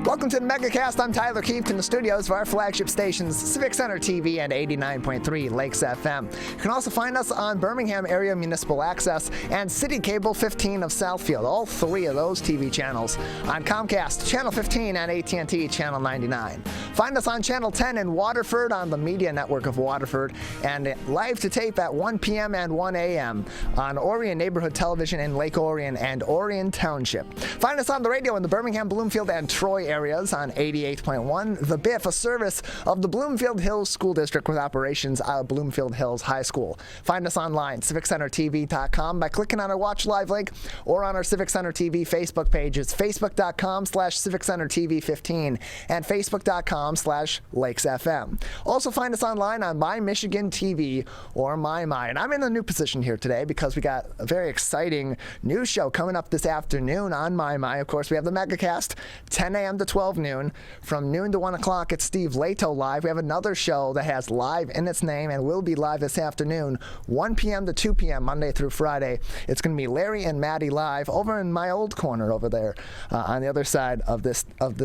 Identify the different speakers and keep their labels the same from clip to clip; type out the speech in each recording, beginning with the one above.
Speaker 1: Welcome to the Megacast. I'm Tyler Keefe in the studios of our flagship stations, Civic Center TV and 89.3 Lakes FM. You can also find us on Birmingham Area Municipal Access and City Cable 15 of Southfield, all three of those TV channels. On Comcast, Channel 15 and AT&T Channel 99. Find us on Channel 10 in Waterford on the Media Network of Waterford and live to tape at 1 p.m. and 1 a.m. on Orion Neighborhood Television in Lake Orion and Orion Township. Find us on the radio in the Birmingham, Bloomfield, and Troy areas on 88.1 The Biff, a service of the Bloomfield Hills School District with operations out of Bloomfield Hills High School. Find us online, civiccentertv.com, by clicking on our Watch Live link or on our Civic Center TV Facebook pages, facebook.com/civiccentertv15 and facebook.com/lakesfm. Also find us online on My Michigan TV or My. And I'm in a new position here today because we got a very exciting news show coming up this afternoon on My. Of course, we have the Megacast, 10 a.m. to 12 noon. From noon to 1 o'clock, it's Steve Lato Live. We have another show that has live in its name and will be live this afternoon, 1 p.m. to 2 p.m. Monday through Friday. It's going to be Larry and Maddie live over in my old corner over there on the other side of this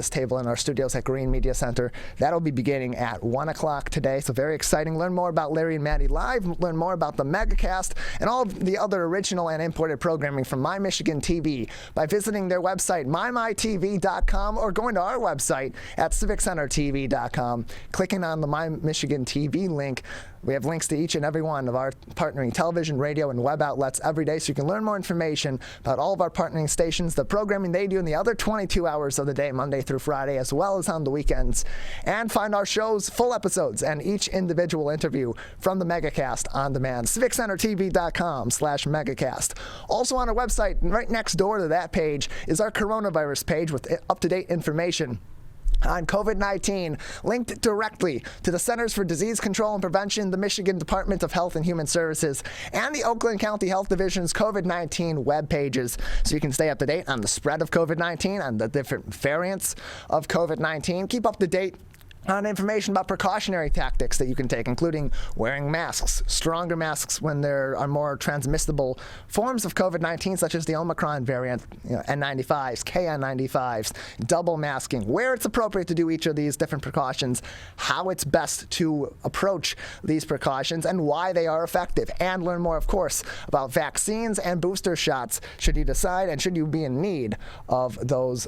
Speaker 1: table in our studios at Green Media Center. That'll be beginning at 1 o'clock today, so very exciting. Learn more about Larry and Maddie live, learn more about the Megacast and all of the other original and imported programming from My Michigan TV by visiting their website, mymytv.com, or going to our website at civiccentertv.com, clicking on the My Michigan TV link. We have links to each and every one of our partnering television, radio, and web outlets every day, so you can learn more information about all of our partnering stations, the programming they do in the other 22 hours of the day, Monday through Friday, as well as on the weekends, and find our shows, full episodes, and each individual interview from the Megacast on demand. civiccentertv.com/megacast. Also on our website, right next door to that page, is our coronavirus page with up-to-date information on COVID-19, linked directly to the Centers for Disease Control and Prevention, the Michigan Department of Health and Human Services, and the Oakland County Health Division's COVID-19 web pages, so you can stay up to date on the spread of COVID-19, on the different variants of COVID-19. Keep up to date on information about precautionary tactics that you can take, including wearing masks, stronger masks when there are more transmissible forms of COVID-19, such as the Omicron variant, N95s, KN95s, double masking, where it's appropriate to do each of these different precautions, how it's best to approach these precautions, and why they are effective. And learn more, of course, about vaccines and booster shots, should you decide and should you be in need of those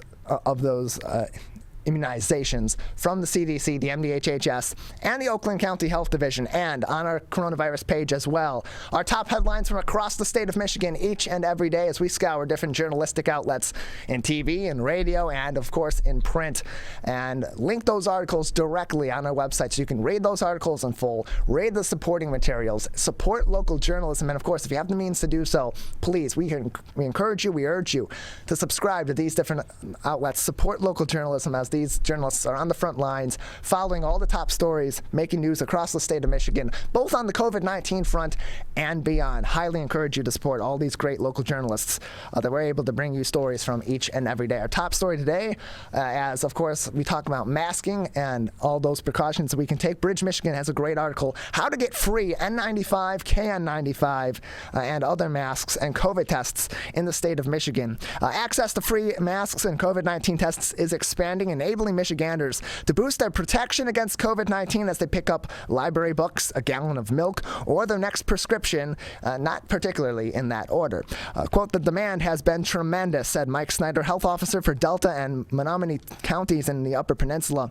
Speaker 1: immunizations from the CDC, the MDHHS, and the Oakland County Health Division, and on our coronavirus page as well. Our top headlines from across the state of Michigan each and every day as we scour different journalistic outlets in TV and radio and, of course, in print, and link those articles directly on our website so you can read those articles in full, read the supporting materials, support local journalism, and, of course, if you have the means to do so, please, we encourage you, we urge you to subscribe to these different outlets, support local journalism, as these journalists are on the front lines, following all the top stories, making news across the state of Michigan, both on the COVID-19 front and beyond. Highly encourage you to support all these great local journalists that we're able to bring you stories from each and every day. Our top story today, as of course we talk about masking and all those precautions that we can take, Bridge, Michigan has a great article, How to Get Free N95, KN95, and other masks and COVID tests in the state of Michigan. Access to free masks and COVID-19 tests is expanding, enabling Michiganders to boost their protection against COVID-19 as they pick up library books, a gallon of milk, or their next prescription, not particularly in that order. Quote, "The demand has been tremendous," said Mike Snyder, health officer for Delta and Menominee counties in the Upper Peninsula.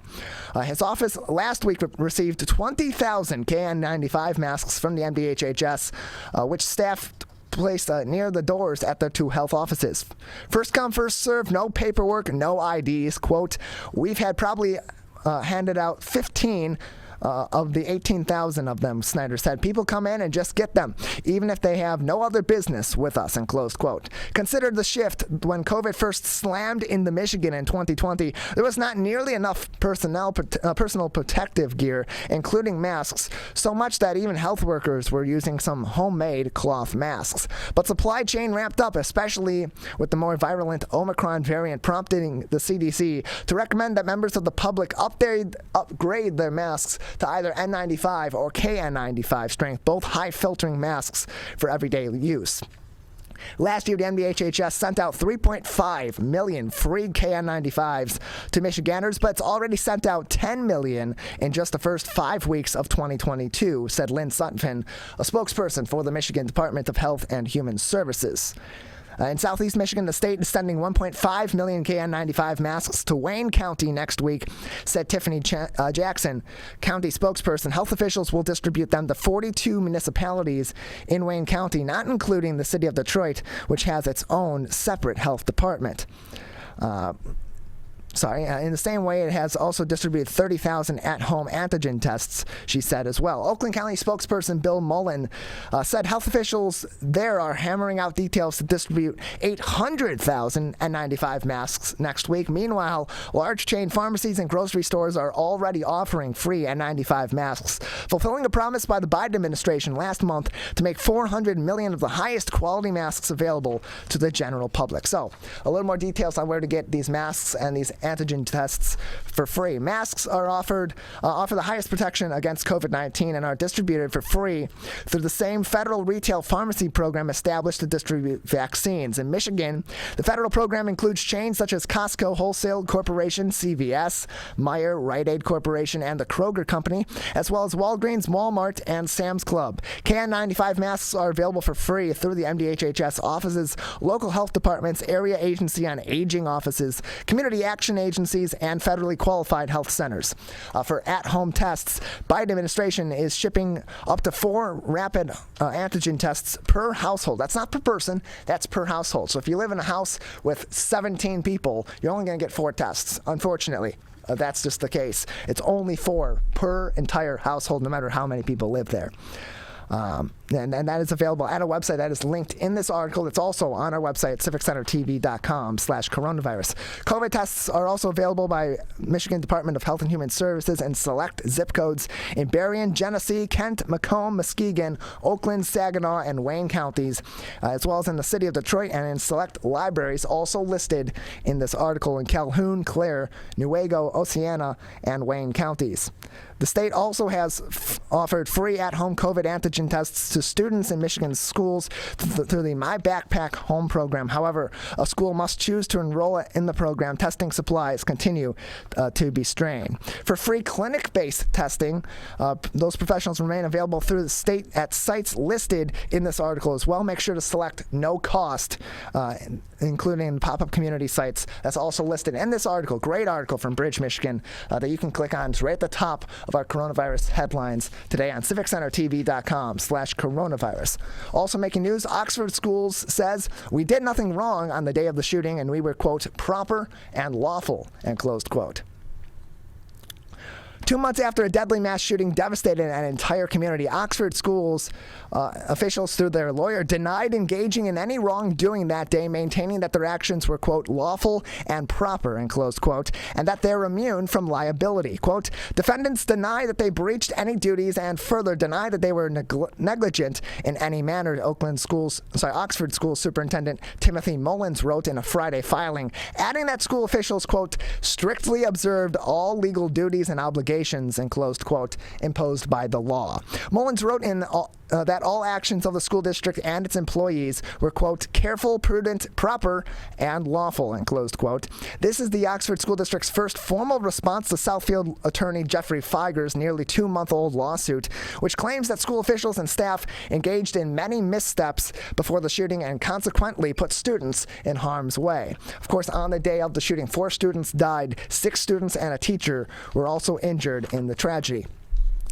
Speaker 1: His office last week received 20,000 KN95 masks from the MDHHS, which staff placed near the doors at their two health offices. First come, first serve, no paperwork, no IDs. Quote, "We've had probably handed out 15 of the 18,000 of them," Snyder said. "People come in and just get them, even if they have no other business with us," and closed quote. Consider the shift. When COVID first slammed into Michigan in 2020, there was not nearly enough personal protective gear, including masks, so much that even health workers were using some homemade cloth masks. But supply chain ramped up, especially with the more virulent Omicron variant, prompting the CDC to recommend that members of the public upgrade their masks to either N95 or KN95 strength, both high filtering masks for everyday use. Last year, the MDHHS sent out 3.5 million free KN95s to Michiganders, but it's already sent out 10 million in just the first 5 weeks of 2022, said Lynn Sutphin, a spokesperson for the Michigan Department of Health and Human Services. In Southeast Michigan, the state is sending 1.5 million KN95 masks to Wayne County next week, said Tiffany Jackson, county spokesperson. Health officials will distribute them to 42 municipalities in Wayne County, not including the city of Detroit, which has its own separate health department. In the same way, it has also distributed 30,000 at-home antigen tests, she said as well. Oakland County spokesperson Bill Mullen said health officials there are hammering out details to distribute 800,000 N95 masks next week. Meanwhile, large chain pharmacies and grocery stores are already offering free N95 masks, fulfilling a promise by the Biden administration last month to make 400 million of the highest quality masks available to the general public. So, a little more details on where to get these masks and these antigen tests for free. Masks are offer the highest protection against COVID-19 and are distributed for free through the same federal retail pharmacy program established to distribute vaccines. In Michigan, the federal program includes chains such as Costco Wholesale Corporation, CVS, Meijer, Rite Aid Corporation, and the Kroger Company, as well as Walgreens, Walmart, and Sam's Club. KN95 masks are available for free through the MDHHS offices, local health departments, area agency on aging offices, community action agencies, and federally qualified health centers. For at-home tests, Biden administration is shipping up to 4 rapid antigen tests per household. That's not per person, that's per household. So if you live in a house with 17 people, you're only going to get 4 tests, unfortunately. That's just the case. It's only 4 per entire household, no matter how many people live there. And that is available at a website that is linked in this article. It's also on our website, civiccentertv.com/coronavirus. COVID tests are also available by Michigan Department of Health and Human Services in select zip codes in Berrien, Genesee, Kent, Macomb, Muskegon, Oakland, Saginaw, and Wayne counties, as well as in the city of Detroit and in select libraries also listed in this article in Calhoun, Clare, Newaygo, Oceana, and Wayne counties. The state also has offered free at-home COVID antigen tests to students in Michigan's schools through the My Backpack Home program. However, a school must choose to enroll in the program. Testing supplies continue to be strained. For free clinic-based testing, those professionals remain available through the state at sites listed in this article as well. Make sure to select no cost, including pop-up community sites. That's also listed in this article. Great article from Bridge, Michigan, that you can click on. It's right at the top of our coronavirus headlines today on civiccentertv.com/coronavirus. Also making news, Oxford Schools says we did nothing wrong on the day of the shooting and we were, quote, proper and lawful, end closed quote. 2 months after a deadly mass shooting devastated an entire community, Oxford Schools officials, through their lawyer, denied engaging in any wrongdoing that day, maintaining that their actions were, quote, lawful and proper, end closed quote, and that they're immune from liability. Quote, defendants deny that they breached any duties and further deny that they were negligent in any manner, Oxford Schools Superintendent Timothy Mullins wrote in a Friday filing, adding that school officials, quote, strictly observed all legal duties and obligations, end closed quote, imposed by the law. Mullins wrote in that all actions of the school district and its employees were, quote, careful, prudent, proper, and lawful, end closed quote. This is the Oxford School District's first formal response to Southfield attorney Jeffrey Feiger's nearly 2-month-old lawsuit, which claims that school officials and staff engaged in many missteps before the shooting and consequently put students in harm's way. Of course, on the day of the shooting, 4 students died, 6 students and a teacher were also injured in the tragedy.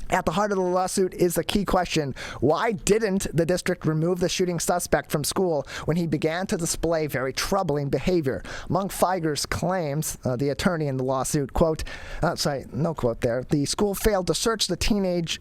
Speaker 1: At the heart of the lawsuit is the key question: why didn't the district remove the shooting suspect from school when he began to display very troubling behavior? Among Feiger's claims, the attorney in the lawsuit, quote, no quote there, the school failed to search the teenage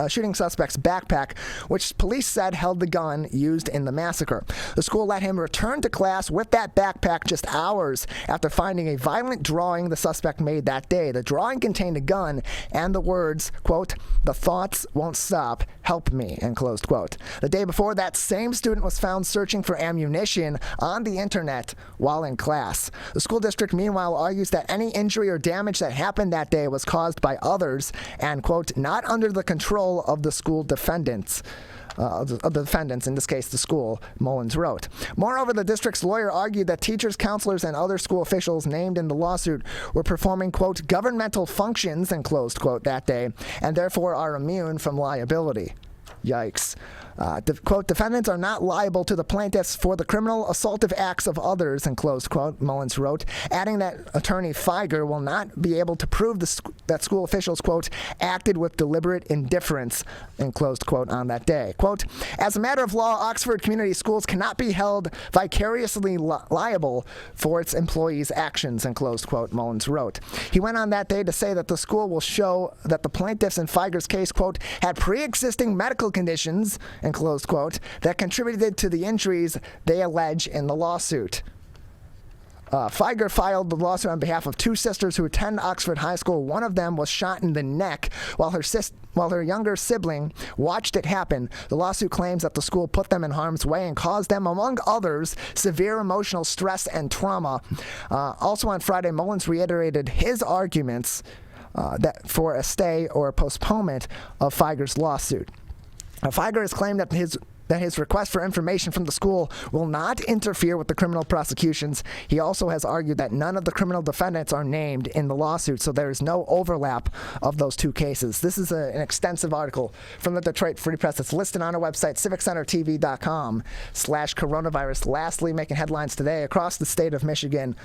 Speaker 1: shooting suspect's backpack, which police said held the gun used in the massacre. The school let him return to class with that backpack just hours after finding a violent drawing the suspect made that day. The drawing contained a gun and the words, quote, the thoughts won't stop, help me, end closed quote. The day before, that same student was found searching for ammunition on the internet while in class. The school district, meanwhile, argues that any injury or damage that happened that day was caused by others and, quote, not under the control of the school defendants. of the defendants, in this case the school, Mullins wrote. Moreover, the district's lawyer argued that teachers, counselors, and other school officials named in the lawsuit were performing, quote, governmental functions, and closed quote, that day, and therefore are immune from liability. Yikes. Quote, defendants are not liable to the plaintiffs for the criminal assaultive acts of others, and closed quote, Mullins wrote, adding that attorney Feiger will not be able to prove that school officials, quote, acted with deliberate indifference, and closed quote, on that day. Quote, as a matter of law, Oxford Community Schools cannot be held vicariously liable for its employees' actions, and closed quote, Mullins wrote. He went on that day to say that the school will show that the plaintiffs in Feiger's case, quote, had pre-existing medical conditions, and closed quote, that contributed to the injuries they allege in the lawsuit. Feiger filed the lawsuit on behalf of two sisters who attend Oxford High School. One of them was shot in the neck while her younger sibling watched it happen. The lawsuit claims that the school put them in harm's way and caused them, among others, severe emotional stress and trauma. Also on Friday, Mullins reiterated his arguments that for a stay or a postponement of Feiger's lawsuit. Feiger has claimed that his request for information from the school will not interfere with the criminal prosecutions. He also has argued that none of the criminal defendants are named in the lawsuit, so there is no overlap of those two cases. This is an extensive article from the Detroit Free Press. It's listed on our website, civiccentertv.com/coronavirus. Lastly, making headlines today across the state of Michigan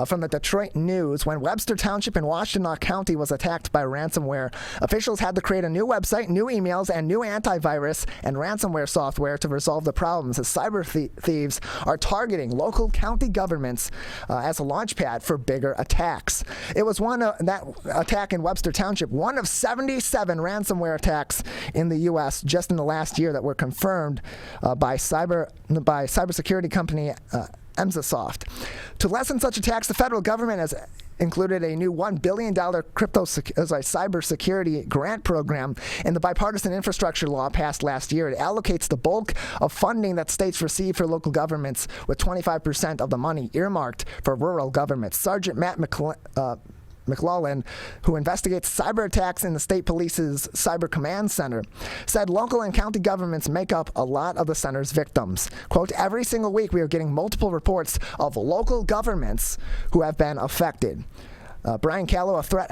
Speaker 1: from the Detroit News. When Webster Township in Washtenaw County was attacked by ransomware, officials had to create a new website, new emails, and new antivirus and ransomware software to resolve the problems, as cyber thieves are targeting local county governments as a launchpad for bigger attacks. It was that attack in Webster Township, one of 77 ransomware attacks in the U.S. just in the last year that were confirmed by cybersecurity company Emzasoft. To lessen such attacks, the federal government has included a new $1 billion cybersecurity grant program in the bipartisan infrastructure law passed last year. It allocates the bulk of funding that states receive for local governments, with 25% of the money earmarked for rural governments. Sergeant Matt McLaughlin, who investigates cyber attacks in the state police's Cyber Command Center, said local and county governments make up a lot of the center's victims. Quote, every single week we are getting multiple reports of local governments who have been affected. Brian Callow, a threat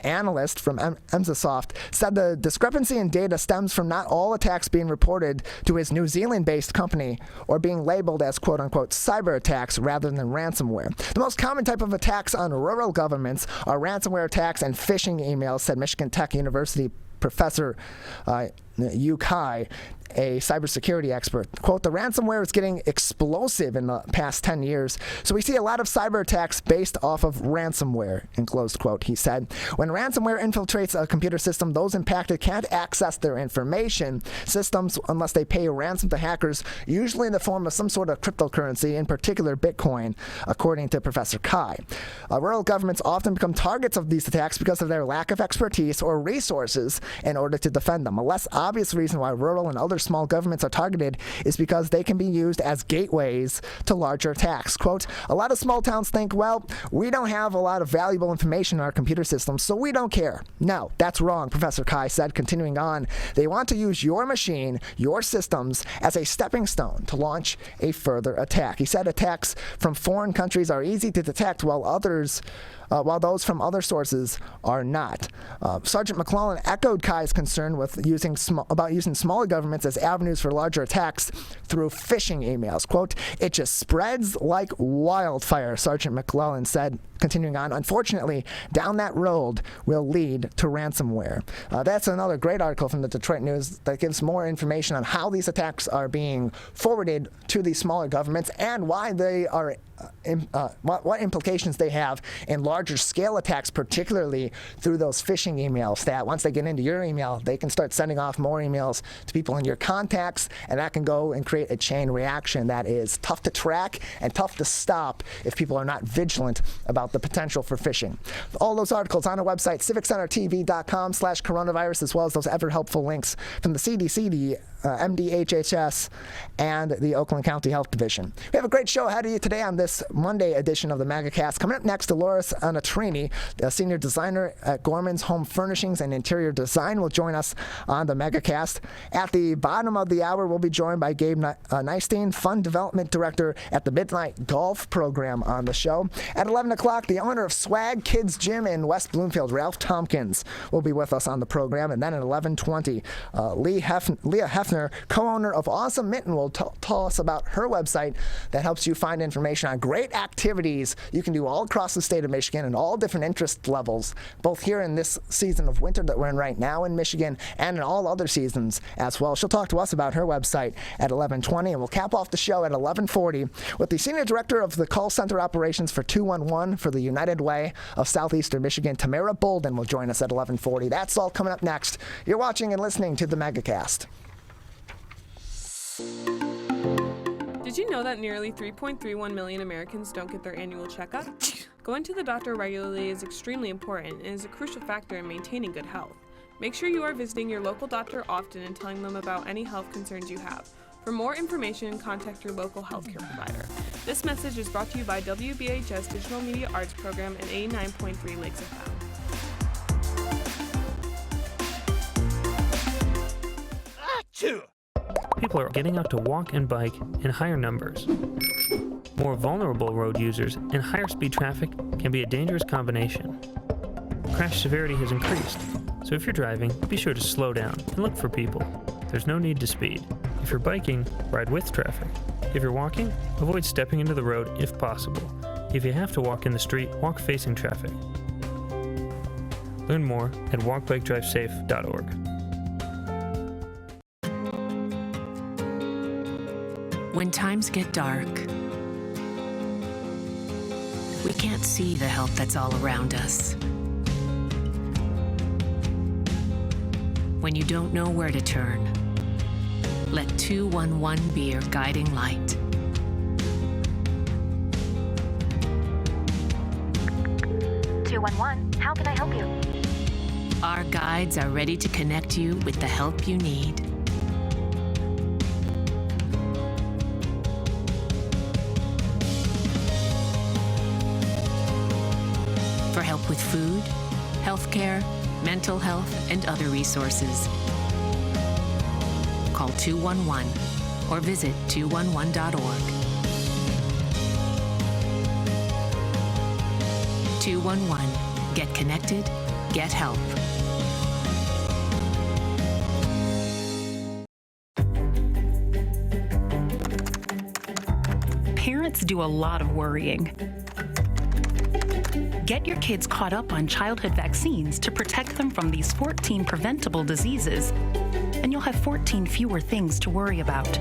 Speaker 1: analyst from Emzasoft, said the discrepancy in data stems from not all attacks being reported to his New Zealand-based company or being labeled as quote-unquote cyber attacks rather than ransomware. The most common type of attacks on rural governments are ransomware attacks and phishing emails, said Michigan Tech University Professor Yu Kai, a cybersecurity expert. Quote, the ransomware is getting explosive in the past 10 years, so we see a lot of cyber attacks based off of ransomware, in closed quote, he said. When ransomware infiltrates a computer system, those impacted can't access their information systems unless they pay a ransom to hackers, usually in the form of some sort of cryptocurrency, in particular Bitcoin, according to Professor Kai. Rural governments often become targets of these attacks because of their lack of expertise or resources in order to defend them. A less obvious reason why rural and other small governments are targeted is because they can be used as gateways to larger attacks. Quote, a lot of small towns think, well, we don't have a lot of valuable information in our computer systems, so we don't care. No, that's wrong, Professor Kai said, continuing on. They want to use your machine, your systems, as a stepping stone to launch a further attack. He said attacks from foreign countries are easy to detect, while those from other sources are not. Sergeant McClellan echoed Kai's concern with using smaller governments as avenues for larger attacks through phishing emails. Quote, it just spreads like wildfire, Sergeant McClellan said, continuing on. Unfortunately, down that road will lead to ransomware. That's another great article from the Detroit News that gives more information on how these attacks are being forwarded to these smaller governments and why they are what implications they have in larger scale attacks, particularly through those phishing emails that once they get into your email, they can start sending off more emails to people in your contacts, and that can go and create a chain reaction that is tough to track and tough to stop if people are not vigilant about the potential for phishing. All those articles on our website, civiccentertv.com/coronavirus, as well as those ever helpful links from the CDC, the MDHHS, and the Oakland County Health Division. We have a great show ahead of you today on this Monday edition of the Megacast. Coming up next, Dolores Anetrini, the senior designer at Gorman's Home Furnishings and Interior Design, will join us on the Megacast. At the bottom of the hour, we'll be joined by Gabe Nystein, Fund Development Director at the Midnight Golf Program on the show. At 11 o'clock, the owner of S.W.A.G Kids Gym in West Bloomfield, Ralph Thompkins, will be with us on the program. And then at 11:20, Leah Hefner, co-owner of Awesome Mitten, will tell us about her website that helps you find information on great activities you can do all across the state of Michigan and all different interest levels, both here in this season of winter that we're in right now in Michigan and in all other seasons as well. She'll talk to us about her website at 11:20, and we'll cap off the show at 11:40 with the Senior Director of the Call Center Operations for 211 for the United Way of Southeastern Michigan, Tamar Bolden, will join us at 11:40. That's all coming up next. You're watching and listening to the Megacast.
Speaker 2: Did you know that nearly 3.31 million Americans don't get their annual checkup? Going to the doctor regularly is extremely important and is a crucial factor in maintaining good health. Make sure you are visiting your local doctor often and telling them about any health concerns you have. For more information, contact your local healthcare provider. This message is brought to you by WBHS Digital Media Arts Program and 89.3 Lakes FM.
Speaker 3: People are getting out to walk and bike in higher numbers. More vulnerable road users and higher speed traffic can be a dangerous combination. Crash severity has increased, so if you're driving, be sure to slow down and look for people. There's no need to speed. If you're biking, ride with traffic. If you're walking, avoid stepping into the road if possible. If you have to walk in the street, walk facing traffic. Learn more at walkbikedrivesafe.org.
Speaker 4: When times get dark, we can't see the help that's all around us. When you don't know where to turn, let 211 be your guiding light.
Speaker 5: How can I help you?
Speaker 4: Our guides are ready to connect you with the help you need. For help with food, healthcare, mental health, and other resources, call 211 or visit 211.org. 211. Get connected, get help.
Speaker 6: Parents do a lot of worrying. Get your kids caught up on childhood vaccines to protect them from these 14 preventable diseases, and you'll have 14 fewer things to worry about.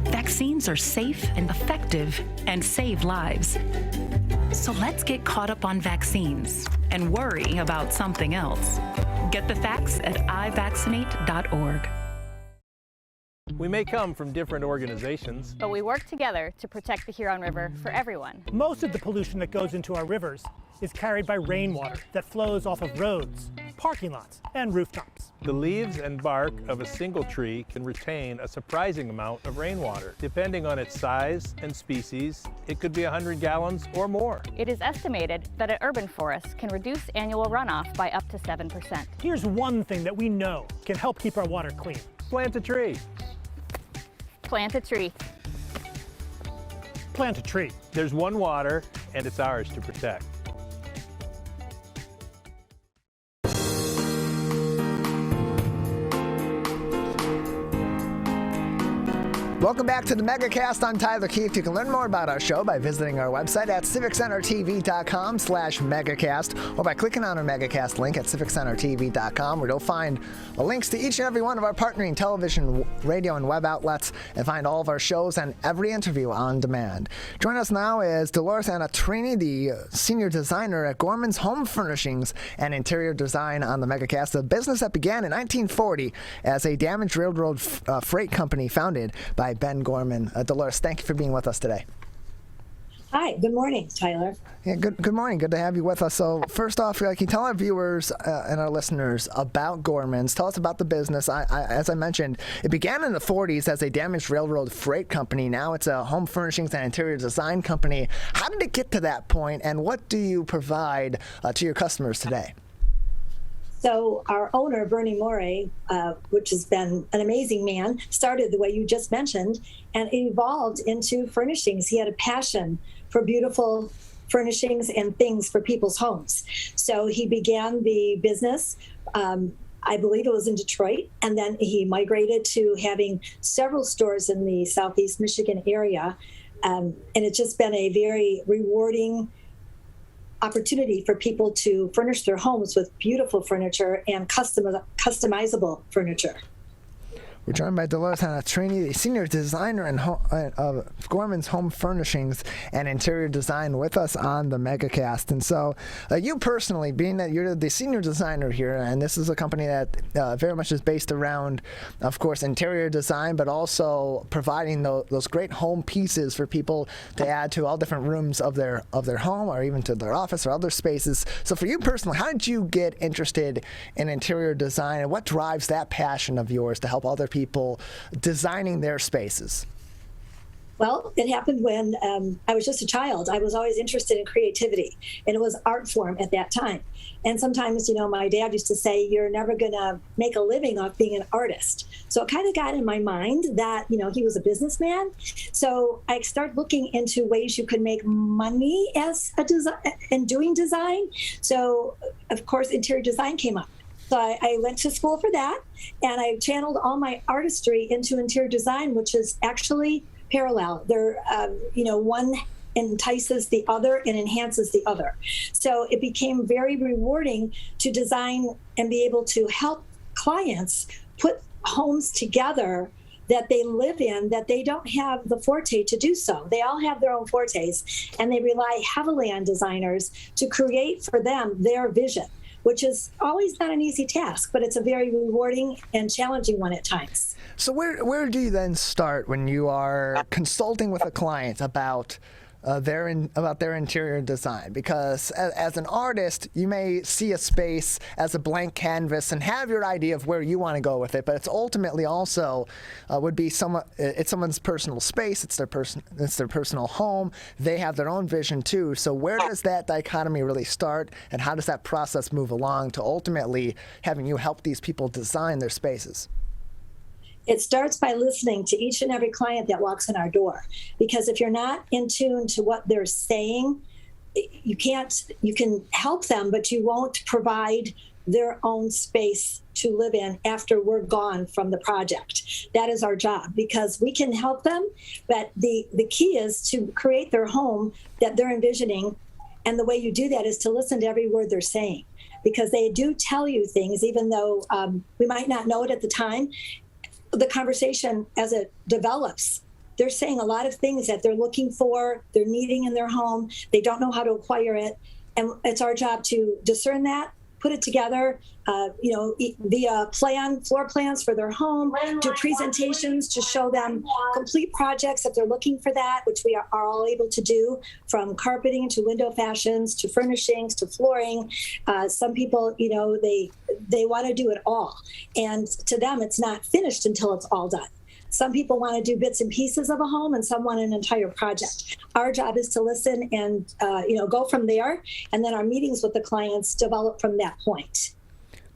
Speaker 6: Vaccines are safe and effective and save lives. So let's get caught up on vaccines and worry about something else. Get the facts at ivaccinate.org.
Speaker 7: We may come from different organizations,
Speaker 5: But we work together to protect the Huron River for everyone.
Speaker 8: Most of the pollution that goes into our rivers is carried by rainwater that flows off of roads, parking lots, and rooftops.
Speaker 7: the leaves and bark of a single tree can retain a surprising amount of rainwater. Depending on its size and species, it could be 100 gallons or more.
Speaker 5: It is estimated that an urban forest can reduce annual runoff by up to 7%.
Speaker 8: Here's one thing that we know can help keep our water clean.
Speaker 7: Plant a tree.
Speaker 5: Plant a tree.
Speaker 8: Plant a tree.
Speaker 7: There's one water, and it's ours to protect.
Speaker 1: Welcome back to the Megacast. I'm Tyler Keefe. You can learn more about our show by visiting our website at civiccentertv.com/megacast or by clicking on our Megacast link at civiccentertv.com, where you'll find links to each and every one of our partnering television, radio, and web outlets, and find all of our shows and every interview on demand. Join us now is Dolores Anetrini, the senior designer at Gorman's Home Furnishings and Interior Design on the Megacast, a business that began in 1940 as a damaged railroad freight company founded by Ben Gorman. Dolores, thank you for being with us today.
Speaker 9: Hi, good morning, Tyler.
Speaker 1: Yeah, good morning. Good to have you with us. So first off, can you tell our viewers and our listeners about Gorman's? Tell us about the business. As I mentioned, it began in the 40s as a damaged railroad freight company. Now it's a home furnishings and interior design company. How did it get to that point, and what do you provide to your customers today?
Speaker 9: So our owner, Bernie Morey, which has been an amazing man, started the way you just mentioned and evolved into furnishings. He had a passion for beautiful furnishings and things for people's homes. So he began the business, I believe it was in Detroit, and then he migrated to having several stores in the Southeast Michigan area. And it's just been a very rewarding opportunity for people to furnish their homes with beautiful furniture and customizable furniture.
Speaker 1: We're joined by Dolores Anetrini, the senior designer of Gorman's Home Furnishings and Interior Design, with us on the Megacast. And so you personally, being that you're the senior designer here, and this is a company that very much is based around, of course, interior design, but also providing those great home pieces for people to add to all different rooms of their home, or even to their office or other spaces. So for you personally, how did you get interested in interior design, and what drives that passion of yours to help other people designing their spaces?
Speaker 9: Well, it happened when I was just a child. I was always interested in creativity, and it was art form at that time. And sometimes, my dad used to say, you're never going to make a living off being an artist. So it kind of got in my mind that, he was a businessman. So I started looking into ways you could make money as in doing design. So, of course, interior design came up. So I went to school for that, and I channeled all my artistry into interior design, which is actually parallel. They're, one entices the other and enhances the other. So it became very rewarding to design and be able to help clients put homes together that they live in, that they don't have the forte to do so. They all have their own fortes, and they rely heavily on designers to create for them their vision, which is always not an easy task, but it's a very rewarding and challenging one at times.
Speaker 1: So where do you then start when you are consulting with a client about their interior design? Because as an artist, you may see a space as a blank canvas and have your idea of where you want to go with it, but it's ultimately also would be it's someone's personal space, it's their personal home. They have their own vision too. So where does that dichotomy really start, and how does that process move along to ultimately having you help these people design their spaces?
Speaker 9: It starts by listening to each and every client that walks in our door, because if you're not in tune to what they're saying, you can help them, but you won't provide their own space to live in after we're gone from the project. That is our job, because we can help them, but the key is to create their home that they're envisioning. And the way you do that is to listen to every word they're saying, because they do tell you things, even though we might not know it at the time. The conversation as it develops, they're saying a lot of things that they're looking for, they're needing in their home. They don't know how to acquire it. And it's our job to discern that, put it together, via floor plans for their home, do presentations to show them complete projects if they're looking for that, which we are all able to do, from carpeting to window fashions to furnishings to flooring. Some people, they want to do it all. And to them, it's not finished until it's all done. Some people want to do bits and pieces of a home, and some want an entire project. Our job is to listen and, go from there. And then our meetings with the clients develop from that point.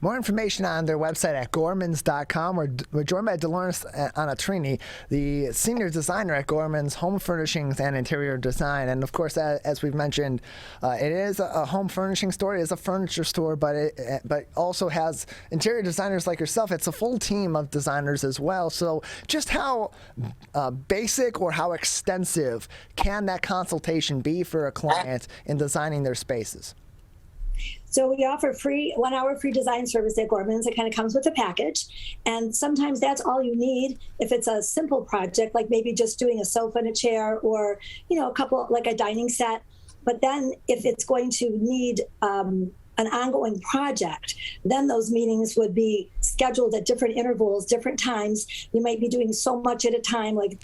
Speaker 1: More information on their website at gormans.com. We're joined by Dolores Anetrini, the senior designer at Gorman's Home Furnishings and Interior Design. And of course, as we've mentioned, it is a home furnishing store. It is a furniture store, but also has interior designers like yourself. It's a full team of designers as well. So just how basic or how extensive can that consultation be for a client in designing their spaces?
Speaker 9: So we offer 1 hour free design service at Gorman's. It kind of comes with a package. And sometimes that's all you need if it's a simple project, like maybe just doing a sofa and a chair, or, a couple, like a dining set. But then if it's going to need an ongoing project, then those meetings would be scheduled at different intervals, different times. You might be doing so much at a time, like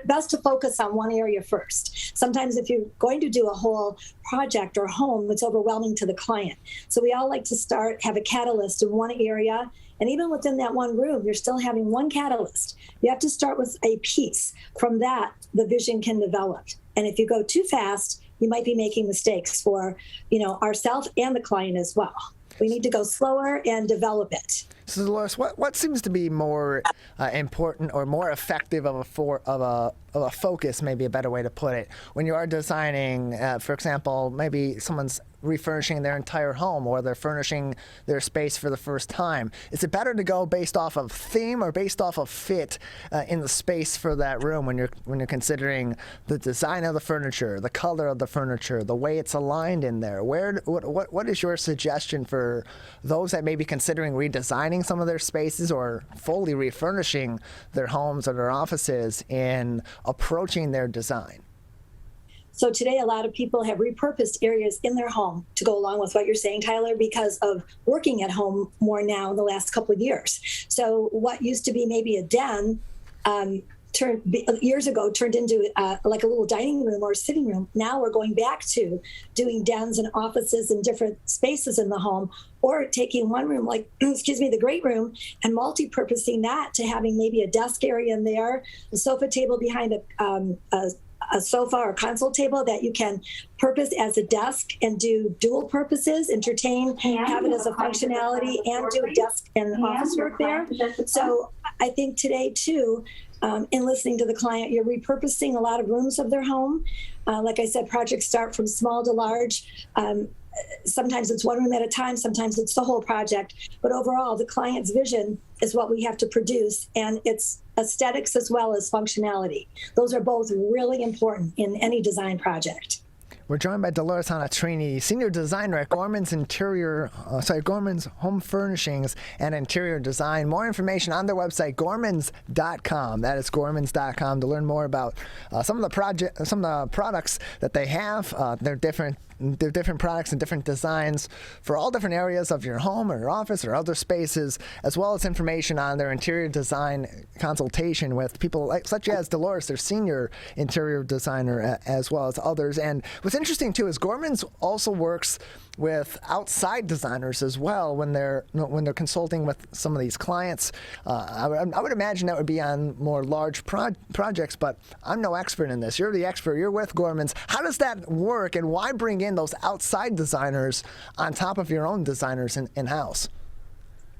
Speaker 9: best to focus on one area first. Sometimes if you're going to do a whole project or home, it's overwhelming to the client. So we all like to have a catalyst in one area. And even within that one room, you're still having one catalyst. You have to start with a piece. From that, the vision can develop. And if you go too fast, you might be making mistakes for, ourselves and the client as well. We need to go slower and develop it.
Speaker 1: So Dolores, what seems to be more important or more effective of a focus, maybe a better way to put it, when you are designing, for example, maybe someone's refurnishing their entire home or they're furnishing their space for the first time? Is it better to go based off of theme or based off of fit in the space for that room when you're considering the design of the furniture, the color of the furniture, the way it's aligned in there? What is your suggestion for those that may be considering redesigning some of their spaces or fully refurnishing their homes or their offices in approaching their design?
Speaker 9: So today, a lot of people have repurposed areas in their home to go along with what you're saying, Tyler, because of working at home more now in the last couple of years. So what used to be maybe a den years ago turned into like a little dining room or a sitting room. Now we're going back to doing dens and offices and different spaces in the home, or taking one room like, the great room, and multi-purposing that to having maybe a desk area in there, a sofa table behind a sofa or console table that you can purpose as a desk and do dual purposes, entertain, have it as a functionality, and do desk and office work there. So I think today too, in listening to the client, you're repurposing a lot of rooms of their home. Like I said, projects start from small to large. Sometimes it's one room at a time, sometimes it's the whole project. But overall, the client's vision is what we have to produce, and it's aesthetics as well as functionality. Those are both really important in any design project.
Speaker 1: We're joined by Dolores Anetrini, Senior Designer at Gorman's Gorman's Home Furnishings and Interior Design. More information on their website, gormans.com. That is gormans.com to learn more about some of the products that they have. They're different products and different designs for all different areas of your home or your office or other spaces, as well as information on their interior design consultation with people such as Dolores, their senior interior designer, as well as others. And what's interesting too is Gorman's also works with outside designers as well when they're consulting with some of these clients. I would imagine that would be on more large projects, but I'm no expert in this. You're the expert. You're with Gorman's. How does that work, and why bring in those outside designers on top of your own designers in-house?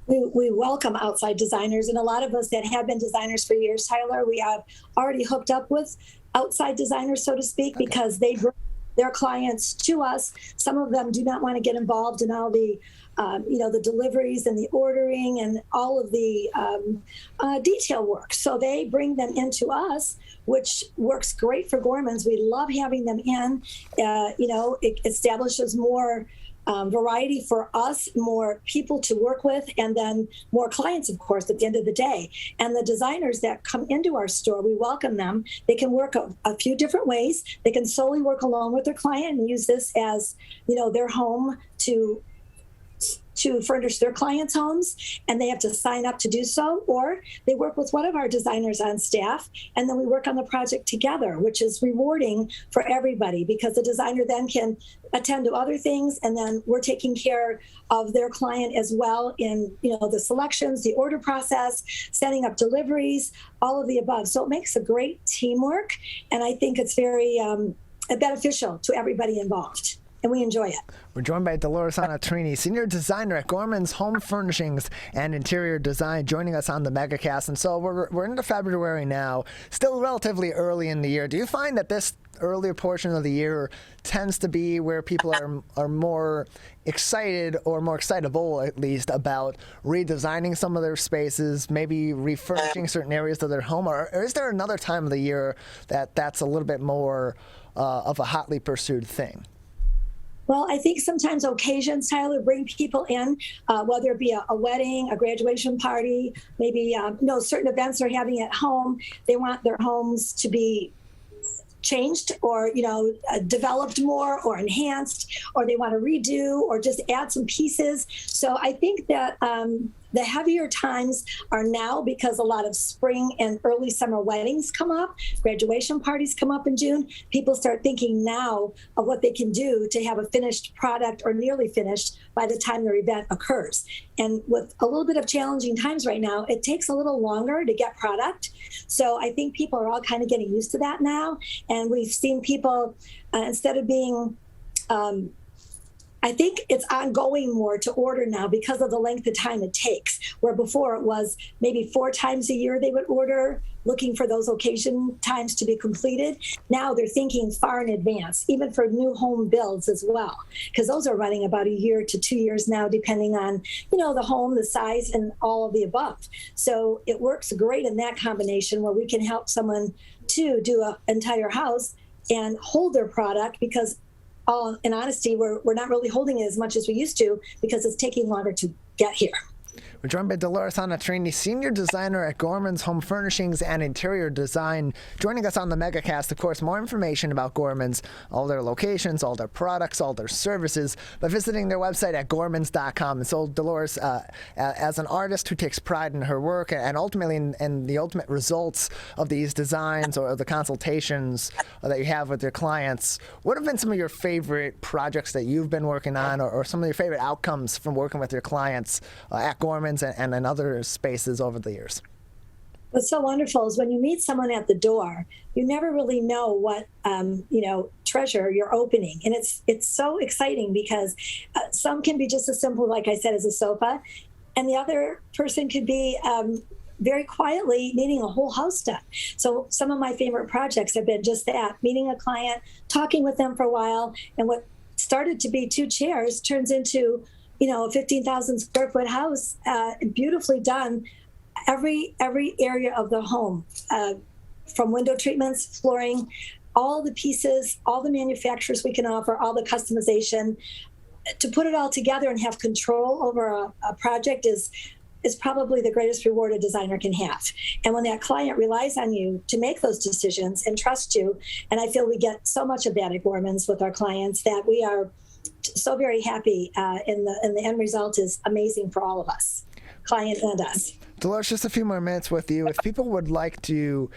Speaker 9: We welcome outside designers, and a lot of us that have been designers for years, Tyler, we have already hooked up with outside designers, so to speak, because they bring their clients to us. Some of them do not want to get involved in all the, the deliveries and the ordering and all of the detail work. So they bring them into us, which works great for Gorman's. We love having them in. It establishes more variety for us, more people to work with, and then more clients, of course, at the end of the day. And the designers that come into our store, we welcome them. They can work a few different ways. They can solely work alone with their client and use this as, their home to furnish their clients' homes, and they have to sign up to do so, or they work with one of our designers on staff, and then we work on the project together, which is rewarding for everybody because the designer then can attend to other things, and then we're taking care of their client as well in the selections, the order process, setting up deliveries, all of the above. So it makes a great teamwork, and I think it's very beneficial to everybody involved, and we enjoy it.
Speaker 1: We're joined by Dolores Anetrini, Senior Designer at Gorman's Home Furnishings and Interior Design, joining us on the Megacast. And so we're into February now, still relatively early in the year. Do you find that this earlier portion of the year tends to be where people are more excited, or more excitable at least, about redesigning some of their spaces, maybe refurnishing certain areas of their home? Or is there another time of the year that's a little bit more of a hotly pursued thing?
Speaker 9: Well, I think sometimes occasions, Tyler, bring people in, whether it be a wedding, a graduation party, maybe certain events they're having at home. They want their homes to be changed or developed more or enhanced, or they want to redo or just add some pieces. So I think that the heavier times are now because a lot of spring and early summer weddings come up, graduation parties come up in June. People start thinking now of what they can do to have a finished product or nearly finished by the time their event occurs. And with a little bit of challenging times right now, it takes a little longer to get product. So I think people are all kind of getting used to that now. And we've seen people, instead of being, I think it's ongoing more to order now because of the length of time it takes, where before it was maybe 4 times a year they would order, looking for those occasion times to be completed. Now they're thinking far in advance, even for new home builds as well, because those are running about 1 year to 2 years now, depending on, the home, the size, and all of the above. So it works great in that combination where we can help someone to do an entire house and hold their product, because in honesty, we're not really holding it as much as we used to because it's taking longer to get here.
Speaker 1: We're joined by Dolores Anetrini, Senior Designer at Gorman's Home Furnishings and Interior Design, joining us on the Megacast. Of course, more information about Gorman's, all their locations, all their products, all their services, by visiting their website at gormans.com. And so, Dolores, as an artist who takes pride in her work and ultimately in the ultimate results of these designs or the consultations that you have with your clients, what have been some of your favorite projects that you've been working on, or some of your favorite outcomes from working with your clients at Gorman's and in other spaces over the years?
Speaker 9: What's so wonderful is when you meet someone at the door, you never really know what treasure you're opening, and it's so exciting because some can be just as simple, like I said, as a sofa, and the other person could be very quietly needing a whole house done. So some of my favorite projects have been just that: meeting a client, talking with them for a while, and what started to be 2 chairs turns into a 15,000 square foot house, beautifully done. Every area of the home, from window treatments, flooring, all the pieces, all the manufacturers we can offer, all the customization. To put it all together and have control over a project is probably the greatest reward a designer can have. And when that client relies on you to make those decisions and trust you, and I feel we get so much of that at Gorman's with our clients, that we are so very happy, and the end result is amazing for all of us, client and us.
Speaker 1: Dolores, just a few more minutes with you. If people would like to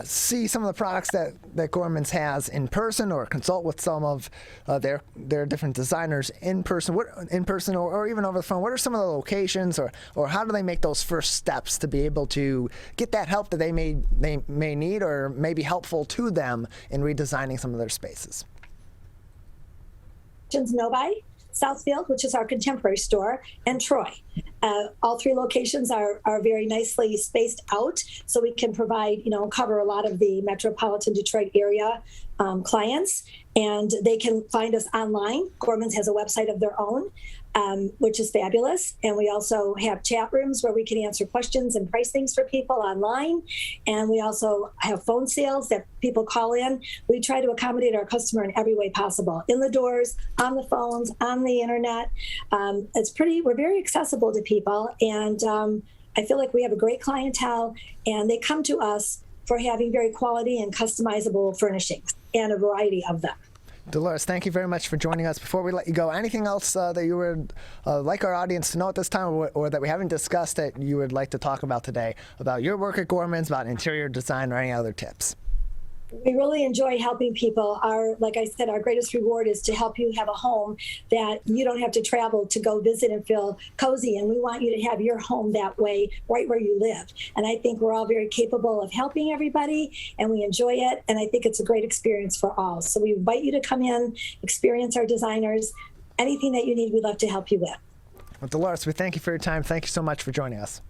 Speaker 1: see some of the products that Gorman's has in person, or consult with some of their different designers in person, or even over the phone, what are some of the locations, or how do they make those first steps to be able to get that help that they may need, or may be helpful to them in redesigning some of their spaces?
Speaker 9: Novi, Southfield, which is our contemporary store, and Troy. All 3 locations are very nicely spaced out, so we can provide, cover a lot of the metropolitan Detroit area clients, and they can find us online. Gorman's has a website of their own, which is fabulous. And we also have chat rooms where we can answer questions and price things for people online. And we also have phone sales that people call in. We try to accommodate our customer in every way possible, in the doors, on the phones, on the internet. We're very accessible to people. And I feel like we have a great clientele, and they come to us for having very quality and customizable furnishings, and a variety of them.
Speaker 1: Dolores, thank you very much for joining us. Before we let you go, anything else that you would like our audience to know at this time, or that we haven't discussed that you would like to talk about today, about your work at Gorman's, about interior design, or any other tips?
Speaker 9: We really enjoy helping people. Like I said, our greatest reward is to help you have a home that you don't have to travel to go visit and feel cozy. And we want you to have your home that way, right where you live. And I think we're all very capable of helping everybody, and we enjoy it. And I think it's a great experience for all. So we invite you to come in, experience our designers. Anything that you need, we'd love to help you with.
Speaker 1: Well, Dolores, we thank you for your time. Thank you so much for joining us.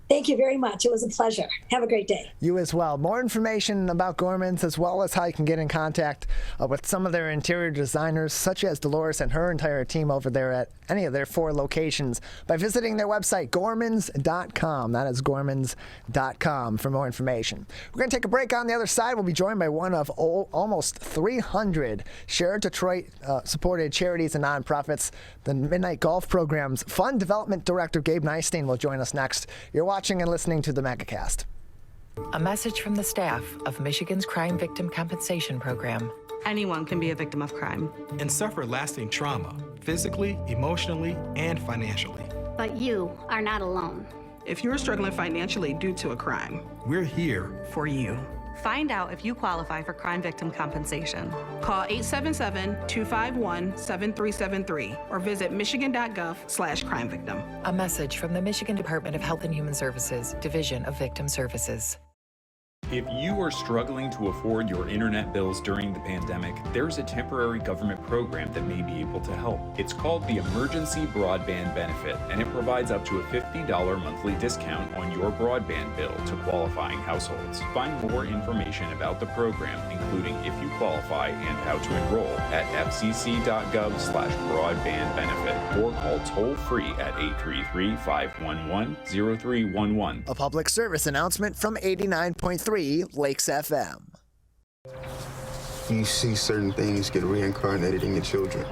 Speaker 9: Thank you very much. It was a pleasure. Have a great day.
Speaker 1: You as well. More information about Gorman's, as well as how you can get in contact with some of their interior designers, such as Dolores and her entire team over there at any of their 4 locations, by visiting their website, gormans.com. That is gormans.com for more information. We're going to take a break. On the other side, we'll be joined by one of almost 300 Share Detroit supported charities and nonprofits. The Midnight Golf Program's Fund Development Director, Gabe Nystein, will join us next. You're watching and listening to the Megacast.
Speaker 10: A message from the staff of Michigan's Crime Victim Compensation Program.
Speaker 11: Anyone can be a victim of crime
Speaker 12: and suffer lasting trauma, physically, emotionally, and financially.
Speaker 13: But you are not alone.
Speaker 11: If you're struggling financially due to a crime,
Speaker 12: we're here
Speaker 11: for you.
Speaker 14: Find out if you qualify for crime victim compensation. Call 877-251-7373 or visit michigan.gov/crime-victim.
Speaker 10: A message from the Michigan Department of Health and Human Services, Division of Victim Services.
Speaker 15: If you are struggling to afford your internet bills during the pandemic, there's a temporary government program that may be able to help. It's called the Emergency Broadband Benefit, and it provides up to a $50 monthly discount on your broadband bill to qualifying households. Find more information about the program, including if you qualify and how to enroll, at fcc.gov/broadbandbenefit or call toll-free at 833-511-0311.
Speaker 1: A public service announcement from 89.3 Lakes FM.
Speaker 16: You see certain things get reincarnated in your children.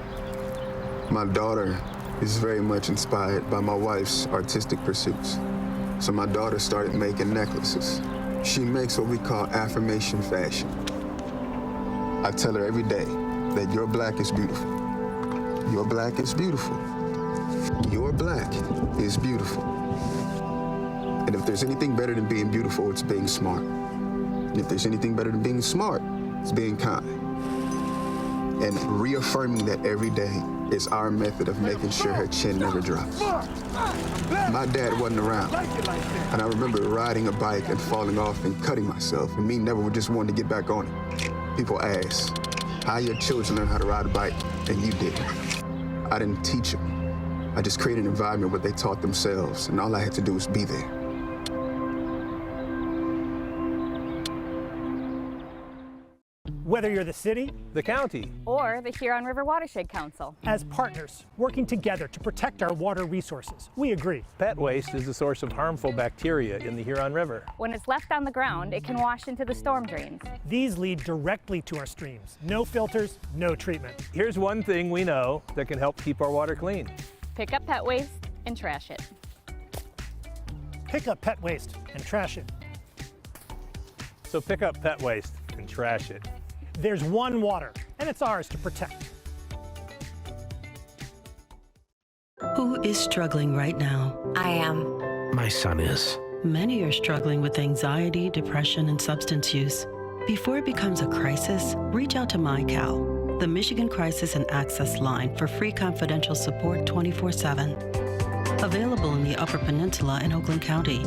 Speaker 16: My daughter is very much inspired by my wife's artistic pursuits. So my daughter started making necklaces. She makes what we call affirmation fashion. I tell her every day that your black is beautiful. Your black is beautiful. Your black is beautiful. And if there's anything better than being beautiful, it's being smart. And if there's anything better than being smart, it's being kind. And reaffirming that every day is our method of making sure her chin never drops. My dad wasn't around, and I remember riding a bike and falling off and cutting myself, and me never just wanted to get back on it. People ask, how your children learn how to ride a bike, and you didn't. I didn't teach them. I just created an environment where they taught themselves, and all I had to do was be there.
Speaker 8: Whether you're the city,
Speaker 7: the county,
Speaker 5: or the Huron River Watershed Council.
Speaker 8: As partners working together to protect our water resources, we agree.
Speaker 7: Pet waste is the source of harmful bacteria in the Huron River.
Speaker 5: When it's left on the ground, it can wash into the storm drains.
Speaker 8: These lead directly to our streams. No filters, no treatment.
Speaker 7: Here's one thing we know that can help keep our water clean.
Speaker 5: Pick up pet waste and trash it.
Speaker 8: Pick up pet waste and trash it.
Speaker 7: So pick up pet waste and trash it.
Speaker 8: There's one water, and it's ours to protect.
Speaker 17: Who is struggling right now?
Speaker 18: I am.
Speaker 19: My son is.
Speaker 17: Many are struggling with anxiety, depression, and substance use. Before it becomes a crisis, reach out to MyCal, the Michigan Crisis and Access Line for free confidential support 24/7. Available in the Upper Peninsula and Oakland County.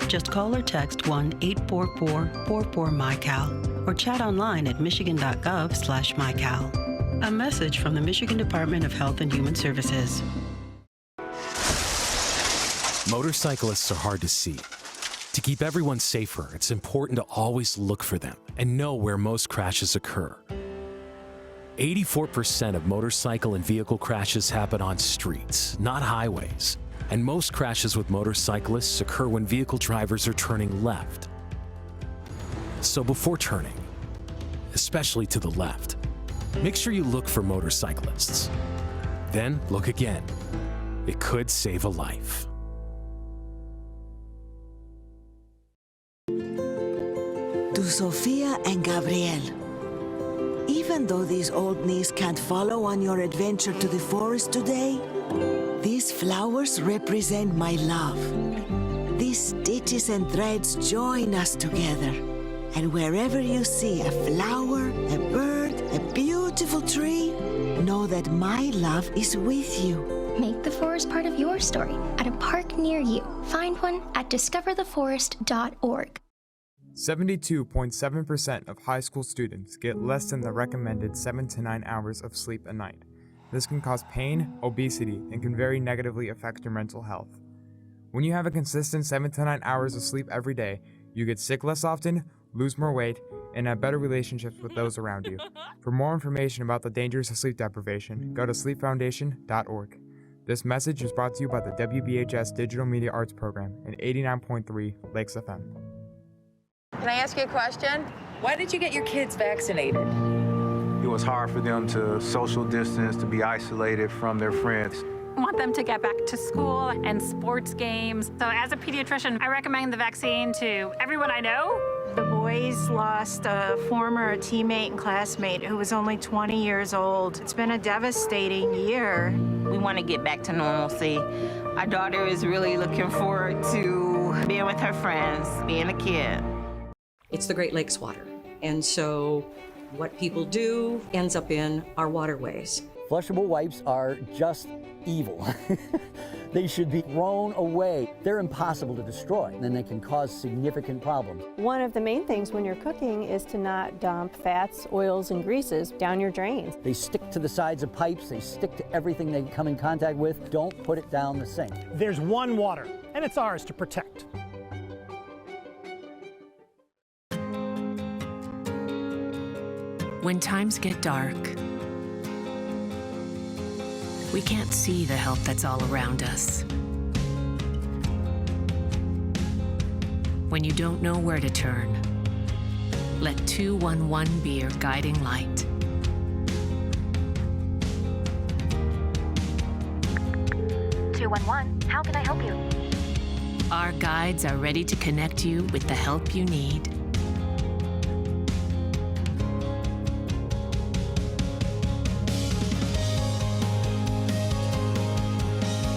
Speaker 17: Just call or text 1-844-44-MyCal or chat online at michigan.gov/MyCal. A message from the Michigan Department of Health and Human Services.
Speaker 19: Motorcyclists are hard to see. To keep everyone safer, it's important to always look for them and know where most crashes occur. 84% of motorcycle and vehicle crashes happen on streets, not highways. And most crashes with motorcyclists occur when vehicle drivers are turning left. So before turning, especially to the left, make sure you look for motorcyclists. Then look again. It could save a life.
Speaker 20: To Sophia and Gabriel, even though these old knees can't follow on your adventure to the forest today, these flowers represent my love. These stitches and threads join us together. And wherever you see a flower, a bird, a beautiful tree, know that my love is with you.
Speaker 21: Make the forest part of your story at a park near you. Find one at discovertheforest.org.
Speaker 22: 72.7% of high school students get less than the recommended 7 to 9 hours of sleep a night. This can cause pain, obesity, and can very negatively affect your mental health. When you have a consistent 7 to 9 hours of sleep every day, you get sick less often, lose more weight, and have better relationships with those around you. For more information about the dangers of sleep deprivation, go to sleepfoundation.org. This message is brought to you by the WBHS Digital Media Arts Program and 89.3 Lakes FM.
Speaker 23: Can I ask you a question? Why did you get your kids vaccinated?
Speaker 24: It was hard for them to social distance, to be isolated from their friends.
Speaker 2: want them to get back to school and sports games. So as a pediatrician, I recommend the vaccine to everyone I know.
Speaker 3: The boys lost a former teammate and classmate who was only 20 years old. It's been a devastating year.
Speaker 18: We want to get back to normalcy. Our daughter is really looking forward to being with her friends, being a kid.
Speaker 24: It's the Great Lakes water. And so what people do ends up in our waterways.
Speaker 25: Flushable wipes are just evil. They should be thrown away. They're impossible to destroy, and they can cause significant problems.
Speaker 26: One of the main things when you're cooking is to not dump fats, oils, and greases down your drains.
Speaker 25: They stick to the sides of pipes, they stick to everything they come in contact with. Don't put it down the sink.
Speaker 8: There's one water, and it's ours to protect.
Speaker 4: When times get dark, we can't see the help that's all around us. When you don't know where to turn, let 211 be your guiding light.
Speaker 21: How can I help you?
Speaker 4: Our guides are ready to connect you with the help you need.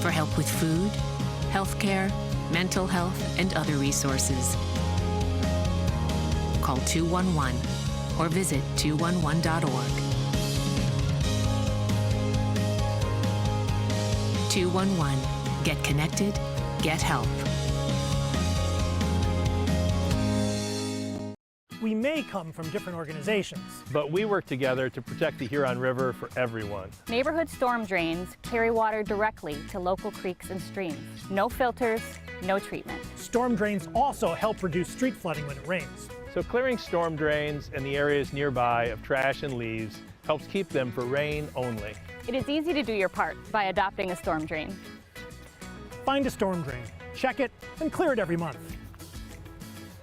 Speaker 4: For help with food, healthcare, mental health, and other resources. Call 211 or visit 211.org. 211. Get connected, get help.
Speaker 8: We may come from different organizations,
Speaker 7: but we work together to protect the Huron River for everyone.
Speaker 5: Neighborhood storm drains carry water directly to local creeks and streams. No filters, no treatment.
Speaker 8: Storm drains also help reduce street flooding when it rains.
Speaker 7: So clearing storm drains and the areas nearby of trash and leaves helps keep them for rain only.
Speaker 5: It is easy to do your part by adopting a storm drain.
Speaker 8: Find a storm drain, check it, and clear it every month.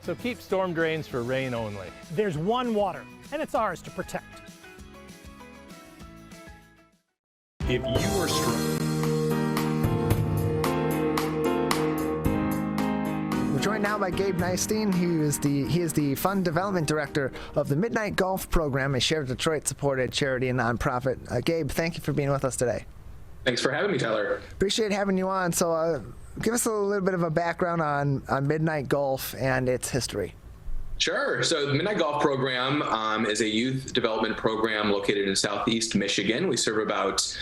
Speaker 7: So keep storm drains for rain only.
Speaker 8: There's one water, and it's ours to protect.
Speaker 15: If you are
Speaker 1: We're joined now by Gabe Nystuen. He is the Fund Development Director of the Midnight Golf Program, a Share Detroit-supported charity and nonprofit. Gabe, thank you for being with us today.
Speaker 27: Thanks for having me, Tyler.
Speaker 1: Appreciate having you on. So give us a little bit of a background on Midnight Golf and its history.
Speaker 27: Sure. So the Midnight Golf Program is a youth development program located in Southeast Michigan. We serve about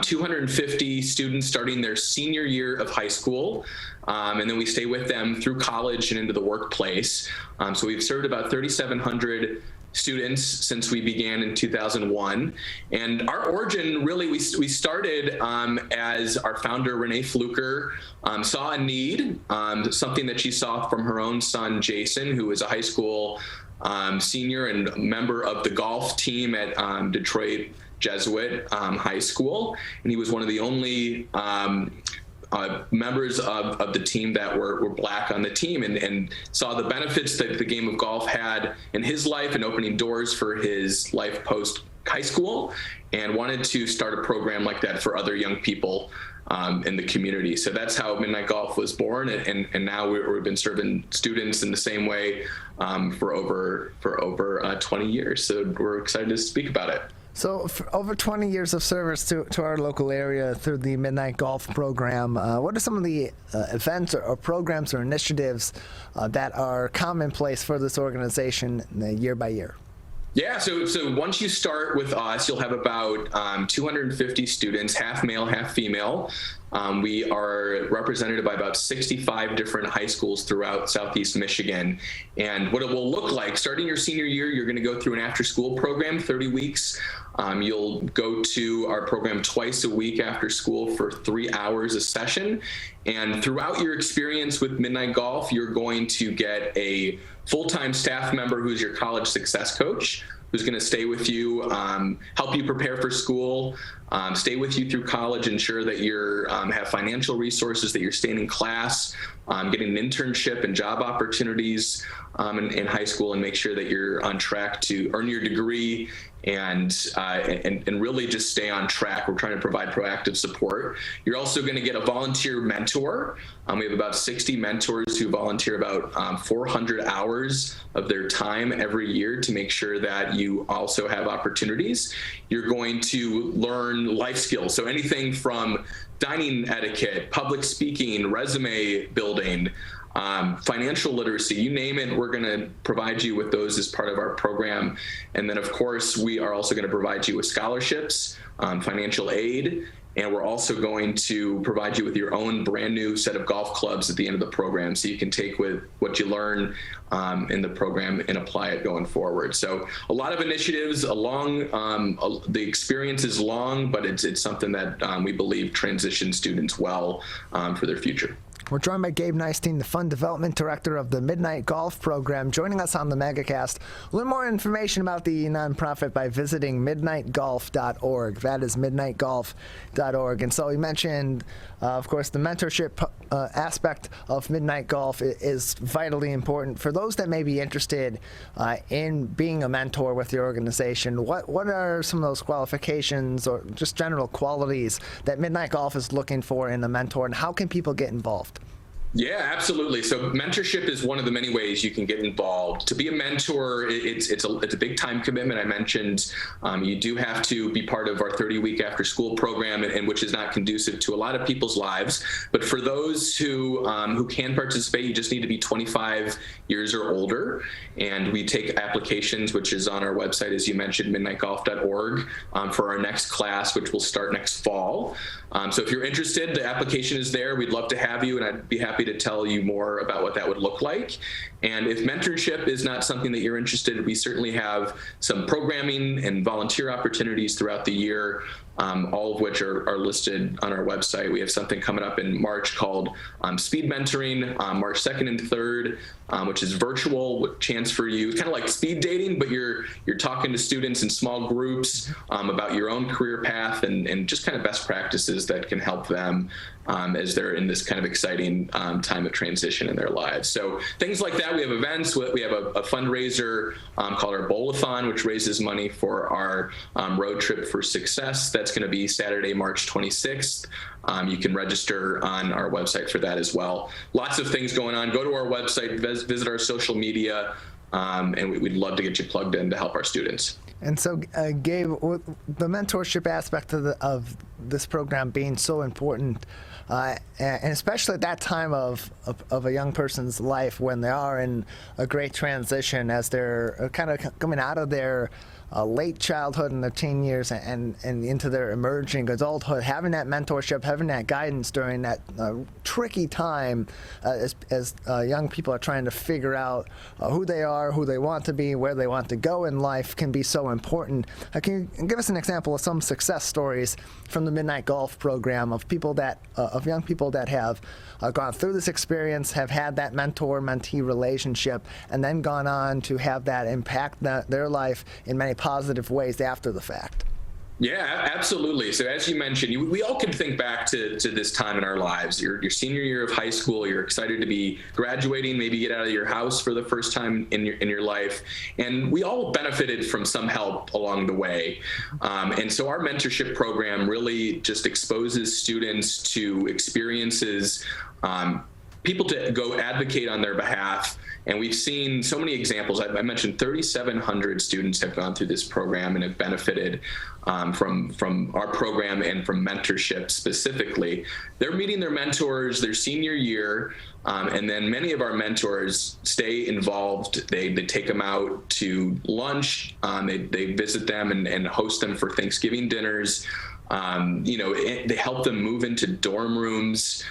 Speaker 27: 250 students starting their senior year of high school, and then we stay with them through college and into the workplace. So we've served about 3,700 students since we began in 2001. And our origin, really, we started as our founder, Renee Fluker, saw a need, something that she saw from her own son, Jason, who was a high school senior and member of the golf team at Detroit Jesuit High School. And he was one of the only members of the team that were Black on the team, and saw the benefits that the game of golf had in his life and opening doors for his life post high school, and wanted to start a program like that for other young people in the community. So that's how Midnight Golf was born, and now we've been serving students in the same way for over 20 years. So we're excited to speak about it.
Speaker 1: So for over 20 years of service to our local area through the Midnight Golf Program, what are some of the events or programs or initiatives that are commonplace for this organization year by year?
Speaker 27: Yeah, so once you start with us, you'll have about 250 students, half male, half female. We are represented by about 65 different high schools throughout Southeast Michigan. And what it will look like, starting your senior year, you're going to go through an after-school program, 30 weeks. You'll go to our program twice a week after school for 3 hours a session. And throughout your experience with Midnight Golf, you're going to get a full-time staff member who's your college success coach, who's going to stay with you, help you prepare for school, stay with you through college, ensure that you're have financial resources, that you're staying in class, getting an internship and job opportunities in high school, and make sure that you're on track to earn your degree and really just stay on track. We're trying to provide proactive support. You're also going to get a volunteer mentor. We have about 60 mentors who volunteer about 400 hours of their time every year to make sure that you also have opportunities. You're going to learn life skills. So anything from dining etiquette, public speaking, resume building, financial literacy, you name it, we're going to provide you with those as part of our program. And then, of course, we are also going to provide you with scholarships, financial aid, and we're also going to provide you with your own brand new set of golf clubs at the end of the program, so you can take with what you learn in the program and apply it going forward. So a lot of initiatives along, the experience is long, but it's something that we believe transitions students well for their future.
Speaker 1: We're joined by Gabe Nystuen, the Fund Development Director of the Midnight Golf Program, joining us on the Megacast. A little more information about the nonprofit by visiting midnightgolf.org. That is midnightgolf.org. And so we mentioned, of course, the mentorship aspect of Midnight Golf is vitally important. For those that may be interested in being a mentor with your organization, what are some of those qualifications or just general qualities that Midnight Golf is looking for in a mentor, and how can people get involved?
Speaker 27: Yeah, absolutely. So mentorship is one of the many ways you can get involved. To be a mentor, it's a big time commitment. I mentioned you do have to be part of our 30-week after-school program, and which is not conducive to a lot of people's lives. But for those who can participate, you just need to be 25 years or older. And we take applications, which is on our website, as you mentioned, midnightgolf.org, for our next class, which will start next fall. So if you're interested, the application is there. We'd love to have you, and I'd be happy to tell you more about what that would look like. And if mentorship is not something that you're interested in, we certainly have some programming and volunteer opportunities throughout the year, all of which are listed on our website. We have something coming up in March called Speed Mentoring, March 2nd and 3rd, which is virtual, with chance for you, kind of like speed dating, but you're talking to students in small groups about your own career path and just kind of best practices that can help them as they're in this kind of exciting time of transition in their lives. So things like that. We have events. We have a fundraiser called our Bowl-a-thon, which raises money for our road trip for success. That's going to be Saturday, March 26th. You can register on our website for that as well. Lots of things going on. Go to our website, visit our social media, and we'd love to get you plugged in to help our students.
Speaker 1: And so, Gabe, the mentorship aspect of this program being so important, and especially at that time of a young person's life when they are in a great transition, as they're kind of coming out of their late childhood and their teen years and into their emerging adulthood, having that mentorship, having that guidance during that tricky time as young people are trying to figure out who they are, who they want to be, where they want to go in life, can be so important. Can you give us an example of some success stories from the Midnight Golf program of people that of young people that have gone through this experience, have had that mentor-mentee relationship, and then gone on to have that impact their life in many positive ways after the fact?
Speaker 27: Yeah, absolutely. So as you mentioned, we all can think back to this time in our lives. Your senior year of high school, you're excited to be graduating, maybe get out of your house for the first time in your life. And we all benefited from some help along the way. And so our mentorship program really just exposes students to experiences, people to go advocate on their behalf. And we've seen so many examples. I mentioned 3,700 students have gone through this program and have benefited from our program and from mentorship specifically. They're meeting their mentors their senior year, and then many of our mentors stay involved. They take them out to lunch. They visit them and host them for Thanksgiving dinners. They help them move into dorm rooms.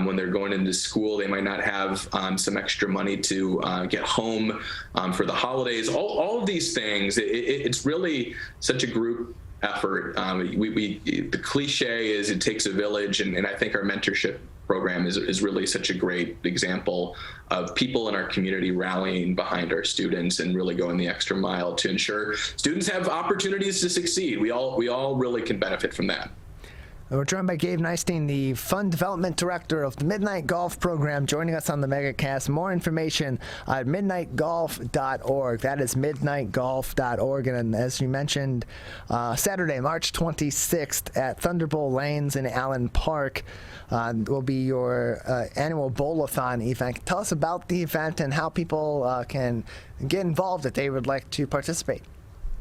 Speaker 27: When they're going into school, they might not have some extra money to get home for the holidays. All of these things, it's really such a group effort. The cliche is it takes a village, and I think our mentorship program is really such a great example of people in our community rallying behind our students and really going the extra mile to ensure students have opportunities to succeed. We all really can benefit from that.
Speaker 1: We're joined by Gabe Nystuen, the Fund Development Director of the Midnight Golf Program, joining us on the Megacast. More information at midnightgolf.org. That is midnightgolf.org. And as you mentioned, Saturday, March 26th at Thunderbolt Lanes in Allen Park will be your annual bowl-a-thon event. Tell us about the event and how people can get involved if they would like to participate.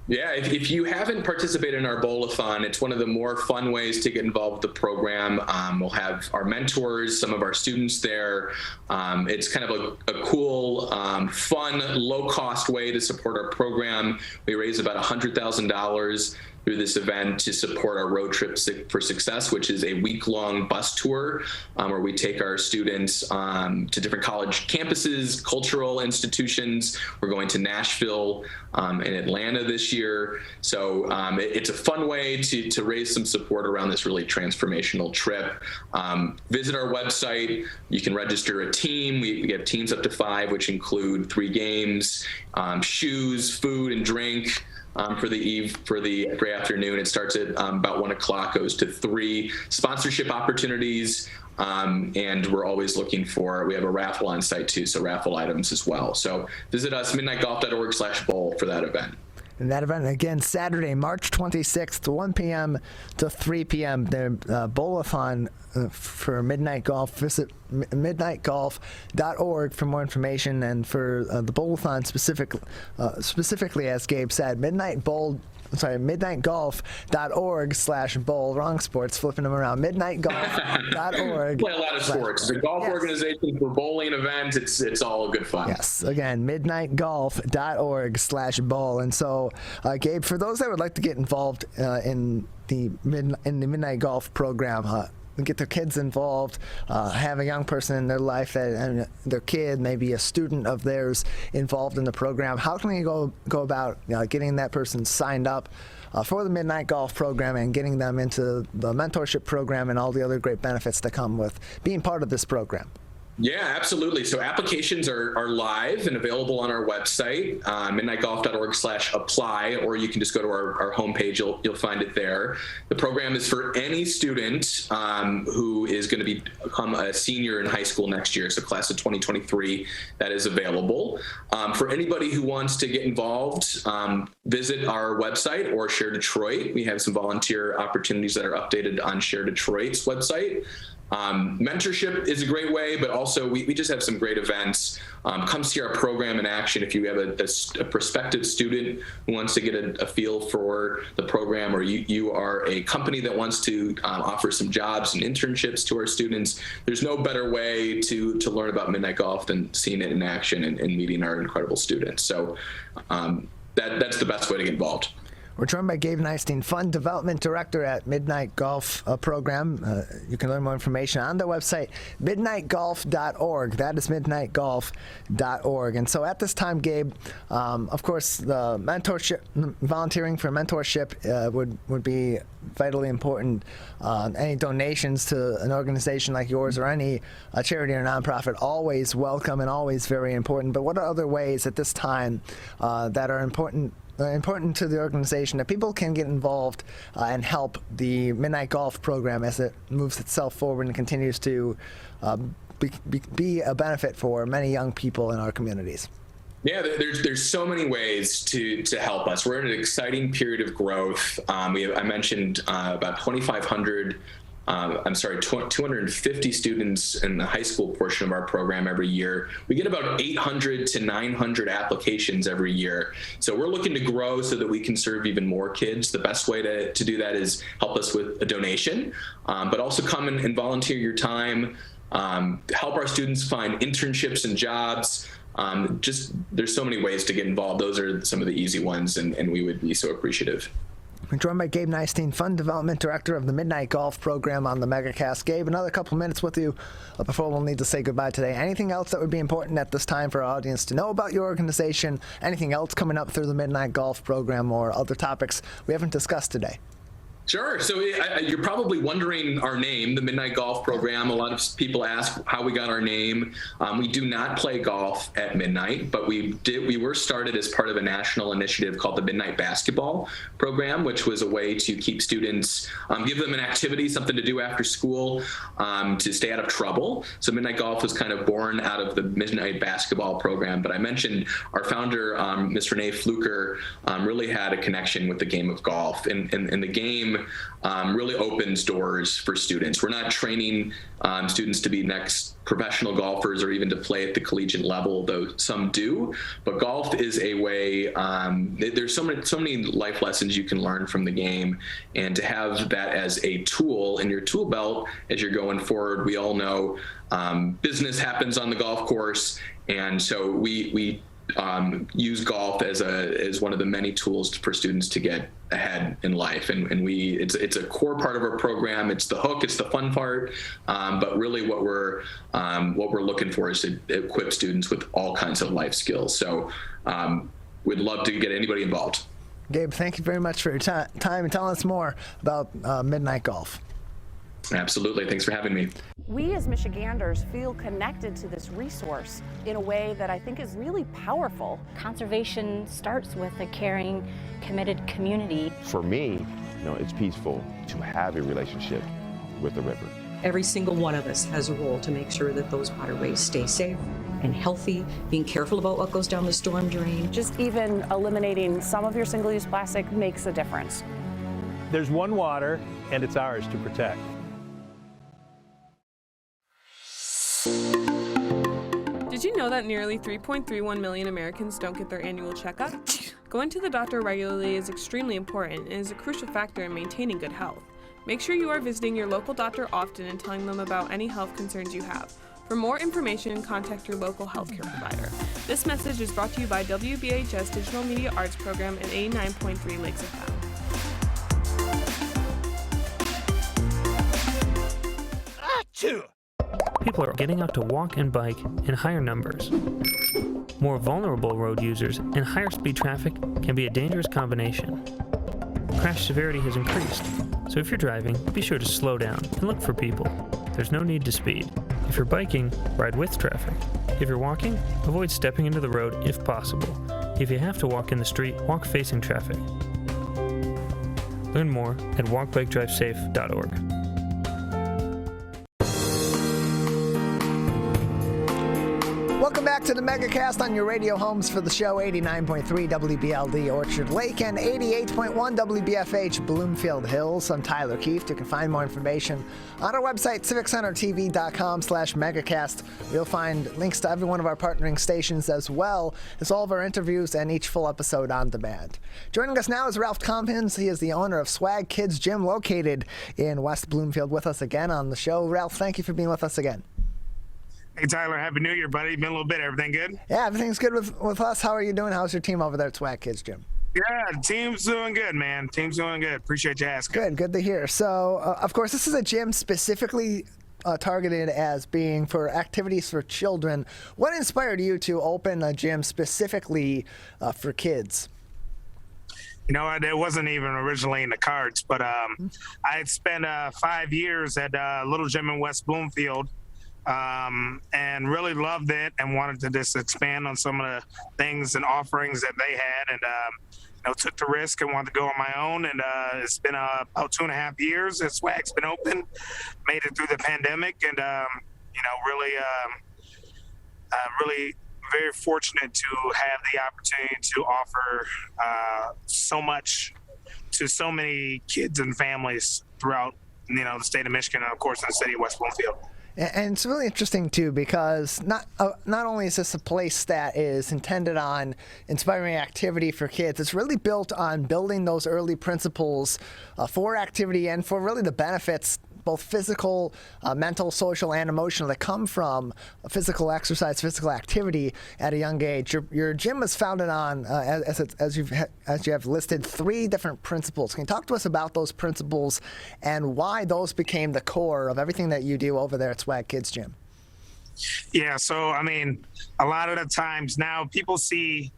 Speaker 27: Yeah, if you haven't participated in our bowl-a-thon, it's one of the more fun ways to get involved with the program. We'll have our mentors, some of our students there. It's kind of a cool, fun, low-cost way to support our program. We raise about $100,000 through this event to support our Road Trip for Success, which is a week-long bus tour where we take our students to different college campuses, cultural institutions. We're going to Nashville and Atlanta this year. So it's a fun way to raise some support around this really transformational trip. Visit our website. You can register a team. We have teams up to 5, which include 3 games, shoes, food, and drink. For the afternoon. It starts at about 1 o'clock, goes to 3. Sponsorship opportunities, and we're always looking for, we have a raffle on site too, so raffle items as well. So visit us, midnightgolf.org/bowl for that event.
Speaker 1: And that event, again, Saturday, March 26th, 1 p.m. to 3 p.m., the bowl-a-thon for Midnight Golf. Visit midnightgolf.org for more information. And for the bowl-a-thon specifically, as Gabe said, midnightgolf.org/bowl. Wrong sports, flipping them around. Midnightgolf.org.
Speaker 27: Play a lot of sports. It's a golf organization for bowling events. It's all good fun.
Speaker 1: Yes. Again, midnightgolf.org/bowl. And so, Gabe, for those that would like to get involved in the Midnight Golf program, get their kids involved, have a young person in their life and their kid, maybe a student of theirs, involved in the program. How can we go about getting that person signed up for the Midnight Golf program and getting them into the mentorship program and all the other great benefits that come with being part of this program?
Speaker 27: Yeah, absolutely. So applications are live and available on our website, midnightgolf.org/apply, or you can just go to our homepage. You'll find it there. The program is for any student who is going to become a senior in high school next year, so class of 2023, that is available. For anybody who wants to get involved, visit our website or Share Detroit. We have some volunteer opportunities that are updated on Share Detroit's website. Mentorship is a great way, but also we just have some great events. Come see our program in action if you have a prospective student who wants to get a feel for the program, or you are a company that wants to offer some jobs and internships to our students. There's no better way to learn about Midnight Golf than seeing it in action and meeting our incredible students. So that's the best way to get involved.
Speaker 1: We're joined by Gabe Nystuen, Fund Development Director at Midnight Golf Program. You can learn more information on their website, midnightgolf.org. That is midnightgolf.org. And so at this time, Gabe, of course, the mentorship, volunteering for mentorship would be vitally important. Any donations to an organization like yours or any charity or nonprofit, always welcome and always very important. But what are other ways at this time that are important to the organization that people can get involved and help the Midnight Golf program as it moves itself forward and continues to be a benefit for many young people in our communities?
Speaker 27: Yeah, there's so many ways to help us. We're in an exciting period of growth. I mentioned about 250 students in the high school portion of our program every year. We get about 800 to 900 applications every year. So we're looking to grow so that we can serve even more kids. The best way to do that is help us with a donation, but also come and volunteer your time, help our students find internships and jobs. There's so many ways to get involved. Those are some of the easy ones, and we would be so appreciative.
Speaker 1: We're joined by Gabe Nystuen, Fund Development Director of the Midnight Golf Program on the Megacast. Gabe, another couple minutes with you before we'll need to say goodbye today. Anything else that would be important at this time for our audience to know about your organization? Anything else coming up through the Midnight Golf Program or other topics we haven't discussed today?
Speaker 27: Sure. So you're probably wondering our name, the Midnight Golf Program. A lot of people ask how we got our name. We do not play golf at midnight, but we were started as part of a national initiative called the Midnight Basketball Program, which was a way to keep students, give them an activity, something to do after school, to stay out of trouble. So Midnight Golf was kind of born out of the Midnight Basketball Program. But I mentioned our founder, Ms. Renee Fluker, really had a connection with the game of golf, and the game really opens doors for students. We're not training students to be next professional golfers or even to play at the collegiate level, though some do. But golf is a way, there's so many life lessons you can learn from the game, and to have that as a tool in your tool belt as you're going forward. We all know business happens on the golf course, and so we use golf as one of the many tools for students to get ahead in life, and it's a core part of our program. It's the hook, it's the fun part, but really what we're looking for is to equip students with all kinds of life skills. So we'd love to get anybody involved.
Speaker 1: Gabe, thank you very much for your time and telling us more about Midnight Golf.
Speaker 27: Absolutely. Thanks for having me.
Speaker 6: We as Michiganders feel connected to this resource in a way that I think is really powerful.
Speaker 5: Conservation starts with a caring, committed community.
Speaker 9: For me, it's peaceful to have a relationship with the river.
Speaker 24: Every single one of us has a role to make sure that those waterways stay safe and healthy, being careful about what goes down the storm drain.
Speaker 6: Just even eliminating some of your single-use plastic makes a difference.
Speaker 7: There's one water, and it's ours to protect.
Speaker 10: Did you know that nearly 3.31 million Americans don't get their annual checkup? Going to the doctor regularly is extremely important and is a crucial factor in maintaining good health. Make sure you are visiting your local doctor often and telling them about any health concerns you have. For more information, contact your local healthcare provider. This message is brought to you by WBHS Digital Media Arts Program and 89.3 Lakes FM.
Speaker 11: Achoo!
Speaker 12: People are getting out to walk and bike in higher numbers. More vulnerable road users and higher speed traffic can be a dangerous combination. Crash severity has increased, so if you're driving, be sure to slow down and look for people. There's no need to speed. If you're biking, ride with traffic. If you're walking, avoid stepping into the road if possible. If you have to walk in the street, walk facing traffic. Learn more at walkbikedrivesafe.org.
Speaker 1: Welcome back to the Megacast on your radio homes for the show, 89.3 WBLD Orchard Lake and 88.1 WBFH Bloomfield Hills. I'm Tyler Keefe. You can find more information on our website, civiccentertv.com/megacast. You'll find links to every one of our partnering stations as well as all of our interviews and each full episode on demand. Joining us now is Ralph Thompkins. He is the owner of S.W.A.G Kids Gym located in West Bloomfield with us again on the show. Ralph, thank you for being with us again.
Speaker 13: Hey, Tyler, happy New Year, buddy. Been a little bit. Everything good?
Speaker 1: Yeah, everything's good with us. How are you doing? How's your team over there at S.W.A.G Kids Gym?
Speaker 13: Yeah, team's doing good, man. Team's doing good. Appreciate you asking.
Speaker 1: Good to hear. So, of course, this is a gym specifically targeted as being for activities for children. What inspired you to open a gym specifically for kids?
Speaker 13: You know, it wasn't even originally in the cards, but I had spent 5 years at a little gym in West Bloomfield. And really loved it and wanted to just expand on some of the things and offerings that they had, and took the risk and wanted to go on my own. And it's been about 2.5 years that S.W.A.G's been open, made it through the pandemic, and really very fortunate to have the opportunity to offer so much to so many kids and families throughout the state of Michigan and of course in the city of West Bloomfield.
Speaker 1: And it's really interesting, too, because not only is this a place that is intended on inspiring activity for kids, it's really built on building those early principles for activity and for really the benefits, both physical, mental, social, and emotional, that come from physical exercise, physical activity at a young age. Your gym was founded on, as you have listed, 3 different principles. Can you talk to us about those principles and why those became the core of everything that you do over there at S.W.A.G Kids Gym?
Speaker 13: Yeah, so, I mean, a lot of the times now people see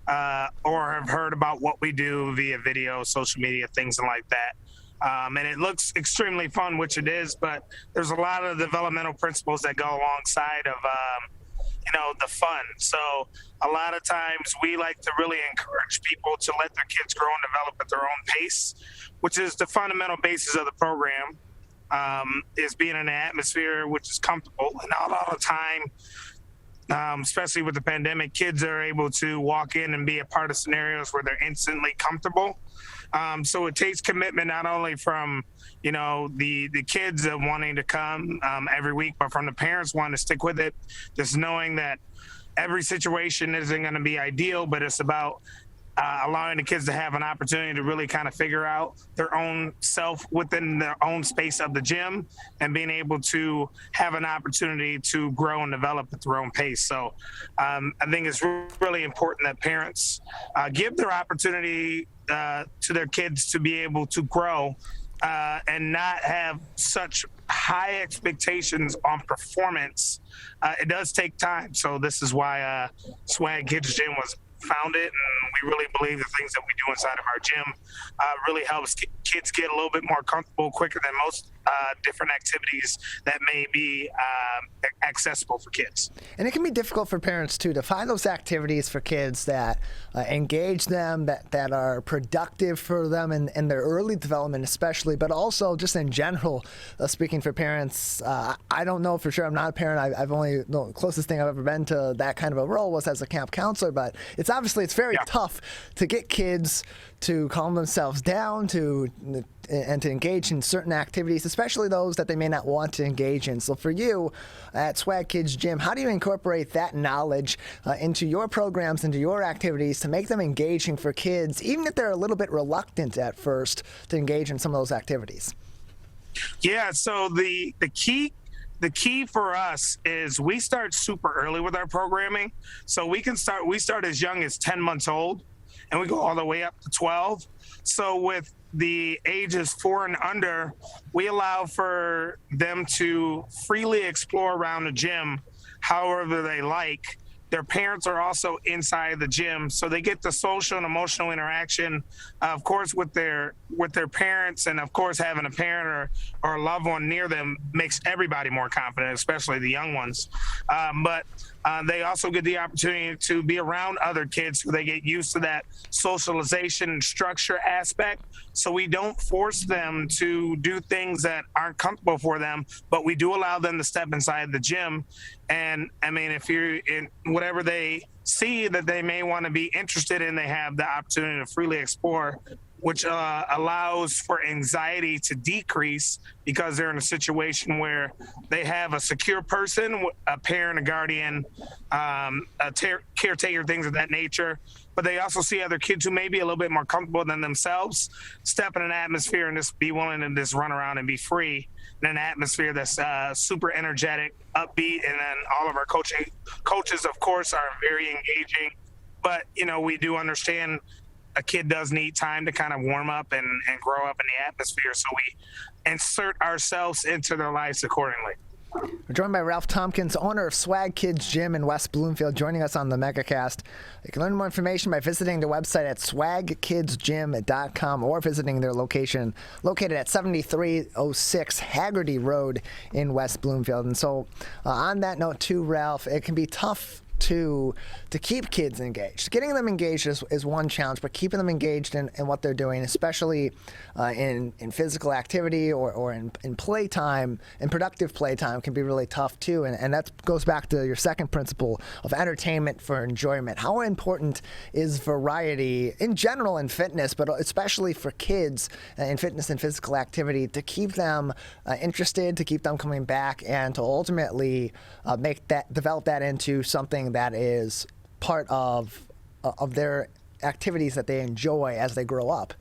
Speaker 13: or have heard about what we do via video, social media, things like that. And it looks extremely fun, which it is, but there's a lot of developmental principles that go alongside of, the fun. So a lot of times we like to really encourage people to let their kids grow and develop at their own pace, which is the fundamental basis of the program, is being in an atmosphere which is comfortable. And not all the time, especially with the pandemic, kids are able to walk in and be a part of scenarios where they're instantly comfortable. So it takes commitment not only from, the kids wanting to come every week, but from the parents wanting to stick with it, just knowing that every situation isn't going to be ideal, but it's about allowing the kids to have an opportunity to really kind of figure out their own self within their own space of the gym and being able to have an opportunity to grow and develop at their own pace. So I think it's really important that parents give their opportunity to their kids to be able to grow and not have such high expectations on performance. It does take time. So this is why S.W.A.G Kids Gym was founded, and we really believe the things that we do inside of our gym really helps kids get a little bit more comfortable quicker than most different activities that may be accessible for kids.
Speaker 1: And it can be difficult for parents too to find those activities for kids that engage them, that are productive for them in their early development especially, but also just in general, speaking for parents. I don't know for sure, I'm not a parent. I've only, the closest thing I've ever been to that kind of a role was as a camp counselor, but it's very tough to get kids to calm themselves down and to engage in certain activities, especially those that they may not want to engage in. So for you at S.W.A.G Kids Gym, how do you incorporate that knowledge into your programs, into your activities to make them engaging for kids, even if they're a little bit reluctant at first to engage in some of those activities?
Speaker 13: Yeah, so the key for us is we start super early with our programming. So we start as young as 10 months old, and we go all the way up to 12. So with the ages 4 and under, we allow for them to freely explore around the gym however they like. Their parents are also inside the gym, so they get the social and emotional interaction, of course, with their parents, and of course, having a parent or a loved one near them makes everybody more confident, especially the young ones. But they also get the opportunity to be around other kids, so they get used to that socialization and structure aspect. So we don't force them to do things that aren't comfortable for them, but we do allow them to step inside the gym. And I mean, if you're in whatever they see that they may want to be interested in, they have the opportunity to freely explore, which allows for anxiety to decrease because they're in a situation where they have a secure person, a parent, a guardian, a caretaker, things of that nature. But they also see other kids who may be a little bit more comfortable than themselves step in an atmosphere and just be willing to just run around and be free in an atmosphere that's super energetic, upbeat. And then all of our coaches, of course, are very engaging. But, we do understand a kid does need time to kind of warm up and grow up in the atmosphere. So we insert ourselves into their lives accordingly.
Speaker 1: We're joined by Ralph Thompkins, owner of S.W.A.G Kids Gym in West Bloomfield, joining us on the Megacast. You can learn more information by visiting their website at swagkidsgym.com or visiting their location located at 7306 Haggerty Road in West Bloomfield. And so on that note too, Ralph, it can be tough to keep kids engaged. Getting them engaged is one challenge, but keeping them engaged in what they're doing, especially in physical activity or in playtime, in productive playtime, can be really tough too. And that goes back to your second principle of entertainment for enjoyment. How important is variety in general in fitness, but especially for kids in fitness and physical activity, to keep them interested, to keep them coming back, and to ultimately develop that into something that is part of their activities that they enjoy as they grow up?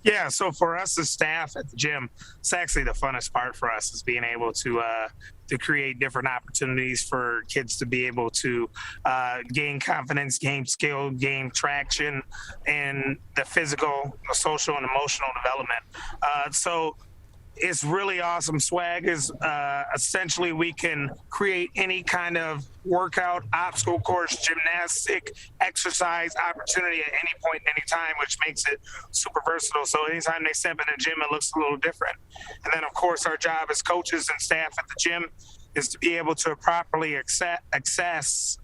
Speaker 13: Yeah, so for us as staff at the gym, it's actually the funnest part for us is being able to create different opportunities for kids to be able to gain confidence, gain skill, gain traction, and the physical, the social, and emotional development. So It's really awesome. S.W.A.G is essentially we can create any kind of workout, obstacle course, gymnastic, exercise opportunity at any point, any time, which makes it super versatile. So anytime they step in the gym, it looks a little different. And then, of course, our job as coaches and staff at the gym is to be able to properly assess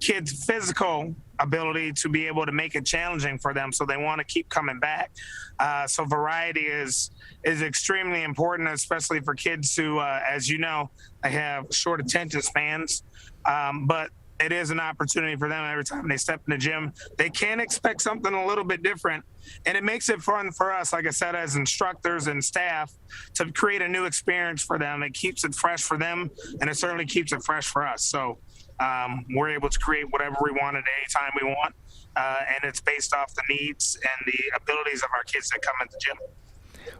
Speaker 13: kids' physical ability to be able to make it challenging for them, so they want to keep coming back. So variety is extremely important, especially for kids who, as you know, they have short attention spans. But it is an opportunity for them every time they step in the gym. They can expect something a little bit different, and it makes it fun for us, like I said, as instructors and staff, to create a new experience for them. It keeps it fresh for them, and it certainly keeps it fresh for us. So we're able to create whatever we want at any time we want, and it's based off the needs and the abilities of our kids that come into the gym.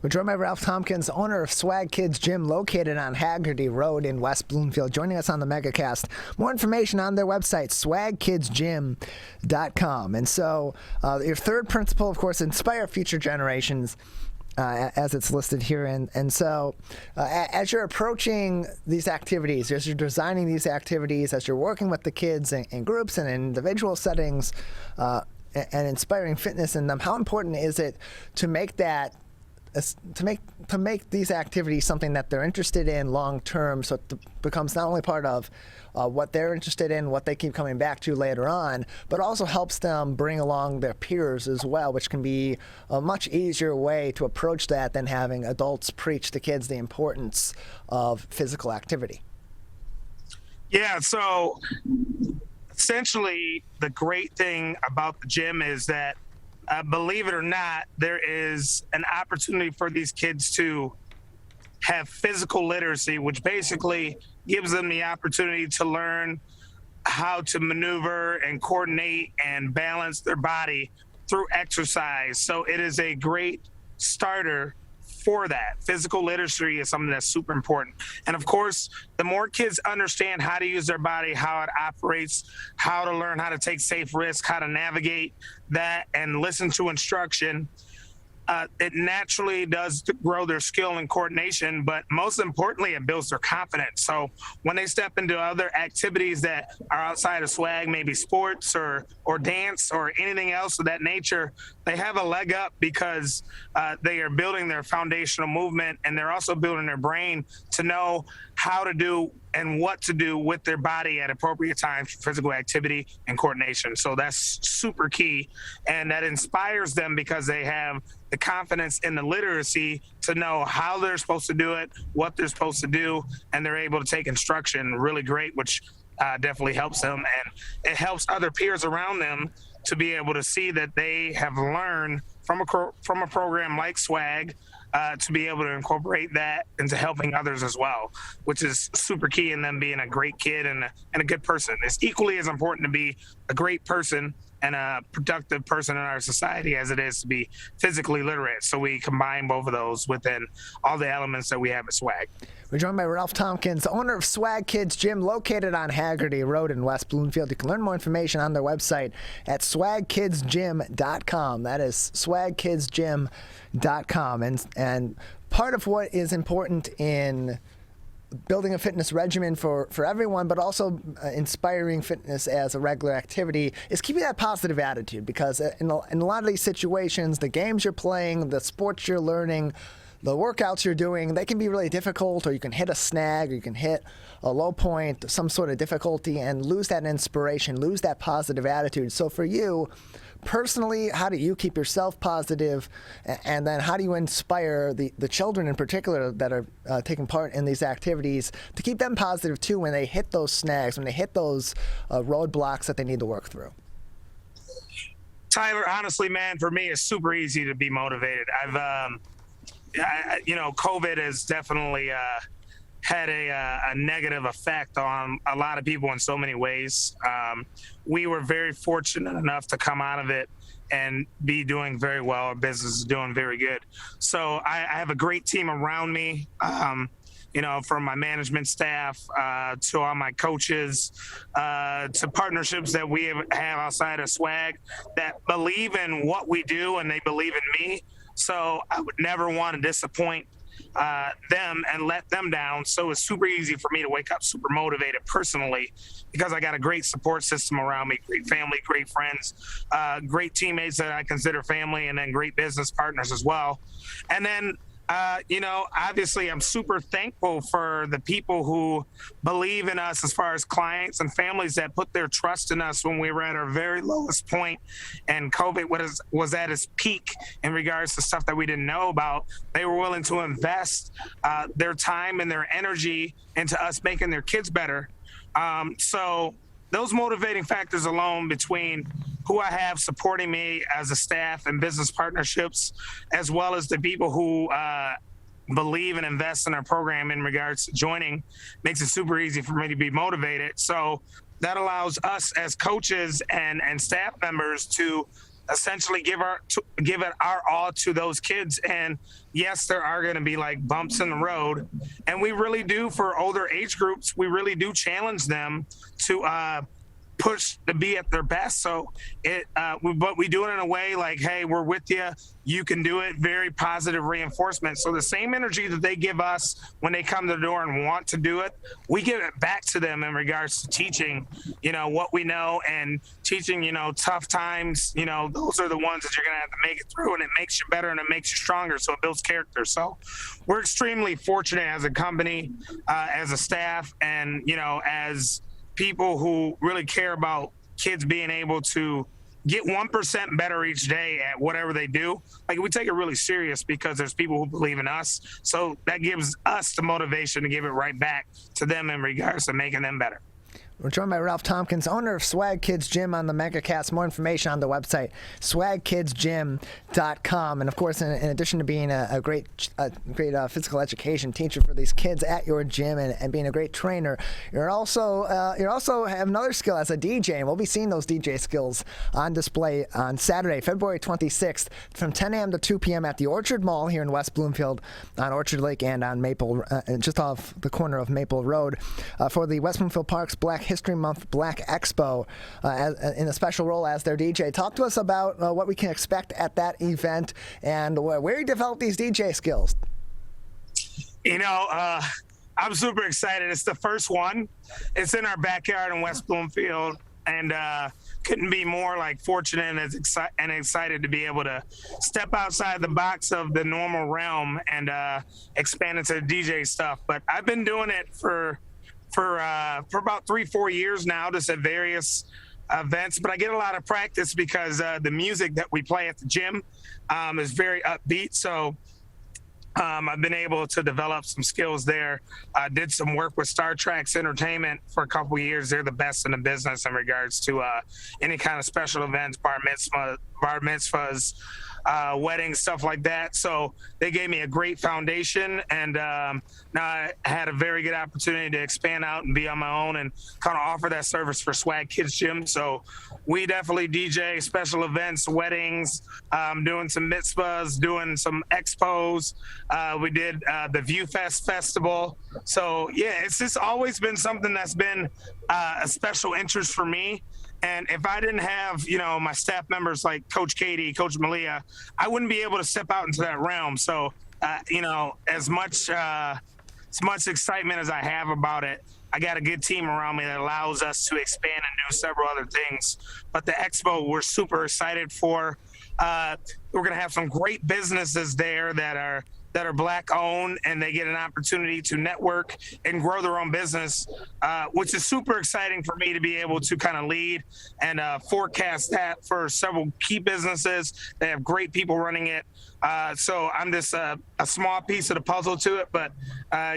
Speaker 1: We're joined by Ralph Thompkins, owner of S.W.A.G Kids Gym, located on Haggerty Road in West Bloomfield, joining us on the Megacast. More information on their website, swagkidsgym.com. And so your third principle, of course, inspire future generations, as it's listed here. And so as you're approaching these activities, as you're designing these activities, as you're working with the kids in groups and in individual settings, and inspiring fitness in them, how important is it to make that to make these activities something that they're interested in long term, so it becomes not only part of what they're interested in, what they keep coming back to later on, but also helps them bring along their peers as well, which can be a much easier way to approach that than having adults preach to kids the importance of physical activity.
Speaker 13: Yeah, so essentially the great thing about the gym is that believe it or not, there is an opportunity for these kids to have physical literacy, which basically gives them the opportunity to learn how to maneuver and coordinate and balance their body through exercise. So it is a great starter for that. Physical literacy is something that's super important. And of course, the more kids understand how to use their body, how it operates, how to learn how to take safe risks, how to navigate that and listen to instruction, it naturally does grow their skill and coordination, but most importantly, it builds their confidence. So when they step into other activities that are outside of S.W.A.G, maybe sports or dance or anything else of that nature, they have a leg up because they are building their foundational movement, and they're also building their brain to know how to do and what to do with their body at appropriate times for physical activity and coordination. So that's super key, and that inspires them because they have the confidence in the literacy to know how they're supposed to do it, what they're supposed to do, and they're able to take instruction really great, which definitely helps them, and it helps other peers around them to be able to see that they have learned from a program like S.W.A.G to be able to incorporate that into helping others as well, which is super key in them being a great kid and a good person. It's equally as important to be a great person and a productive person in our society as it is to be physically literate. So we combine both of those within all the elements that we have at S.W.A.G.
Speaker 1: We're joined by Ralph Thompkins, owner of S.W.A.G Kids Gym, located on Haggerty Road in West Bloomfield. You can learn more information on their website at swagkidsgym.com. That is swagkidsgym.com. And part of what is important in building a fitness regimen for everyone, but also inspiring fitness as a regular activity, is keeping that positive attitude, because in a lot of these situations, the games you're playing, the sports you're learning, the workouts you're doing, they can be really difficult, or you can hit a snag, or you can hit a low point, some sort of difficulty, and lose that inspiration, lose that positive attitude. So for you, personally, how do you keep yourself positive, and then how do you inspire the children in particular that are taking part in these activities to keep them positive too when they hit those snags, when they hit those roadblocks that they need to work through?
Speaker 13: Tyler, honestly, man, for me, it's super easy to be motivated. COVID has definitely had a negative effect on a lot of people in so many ways. We were very fortunate enough to come out of it and be doing very well. Our business is doing very good. So I have a great team around me, from my management staff to all my coaches, to partnerships that we have outside of S.W.A.G that believe in what we do, and they believe in me. So I would never want to disappoint them and let them down. So it's super easy for me to wake up super motivated personally because I got a great support system around me, great family, great friends, great teammates that I consider family, and then great business partners as well. And then obviously I'm super thankful for the people who believe in us as far as clients and families that put their trust in us when we were at our very lowest point and COVID was at its peak in regards to stuff that we didn't know about. They were willing to invest their time and their energy into us making their kids better. So those motivating factors alone, between who I have supporting me as a staff and business partnerships, as well as the people who believe and invest in our program in regards to joining, makes it super easy for me to be motivated. So that allows us as coaches and staff members to essentially give it our all to those kids. And yes, there are going to be like bumps in the road, and we really do, for older age groups, we really do challenge them to push to be at their best. So but we do it in a way like, hey, we're with you, you can do it. Very positive reinforcement. So the same energy that they give us when they come to the door and want to do it, we give it back to them in regards to teaching, what we know, and teaching, tough times, those are the ones that you're going to have to make it through, and it makes you better and it makes you stronger. So it builds character. So we're extremely fortunate as a company, as a staff, and, as people who really care about kids being able to get 1% better each day at whatever they do. Like, we take it really serious because there's people who believe in us. So that gives us the motivation to give it right back to them in regards to making them better.
Speaker 1: We're joined by Ralph Thompkins, owner of S.W.A.G Kids Gym on the Megacast. More information on the website, swagkidsgym.com. And of course, in addition to being a great physical education teacher for these kids at your gym and being a great trainer, you also have another skill as a DJ. And we'll be seeing those DJ skills on display on Saturday, February 26th, from 10 a.m. to 2 p.m. at the Orchard Mall here in West Bloomfield on Orchard Lake and on Maple, just off the corner of Maple Road, for the West Bloomfield Park's Black History Month Black Expo, in a special role as their DJ. Talk to us about what we can expect at that event and where you develop these DJ skills.
Speaker 13: I'm super excited. It's the first one. It's in our backyard in West Bloomfield, and couldn't be more fortunate and excited to be able to step outside the box of the normal realm and expand into the DJ stuff. But I've been doing it for about 3-4 years now, just at various events. But I get a lot of practice because the music that we play at the gym is very upbeat. So I've been able to develop some skills there. I did some work with Star Trek's Entertainment for a couple of years. They're the best in the business in regards to any kind of special events, bar mitzvahs, weddings, stuff like that. So they gave me a great foundation, and now I had a very good opportunity to expand out and be on my own and kind of offer that service for S.W.A.G Kids Gym. So we definitely DJ special events, weddings, doing some mitzvahs, doing some expos. We did the View Fest Festival. So yeah, it's just always been something that's been a special interest for me. And if I didn't have, my staff members like Coach Katie, Coach Malia, I wouldn't be able to step out into that realm. So, as much excitement as I have about it, I got a good team around me that allows us to expand and do several other things. But the expo, we're super excited for. We're going to have some great businesses there that are Black owned, and they get an opportunity to network and grow their own business, which is super exciting for me to be able to kind of lead and forecast that for several key businesses. They have great people running it. So I'm just a small piece of the puzzle to it, but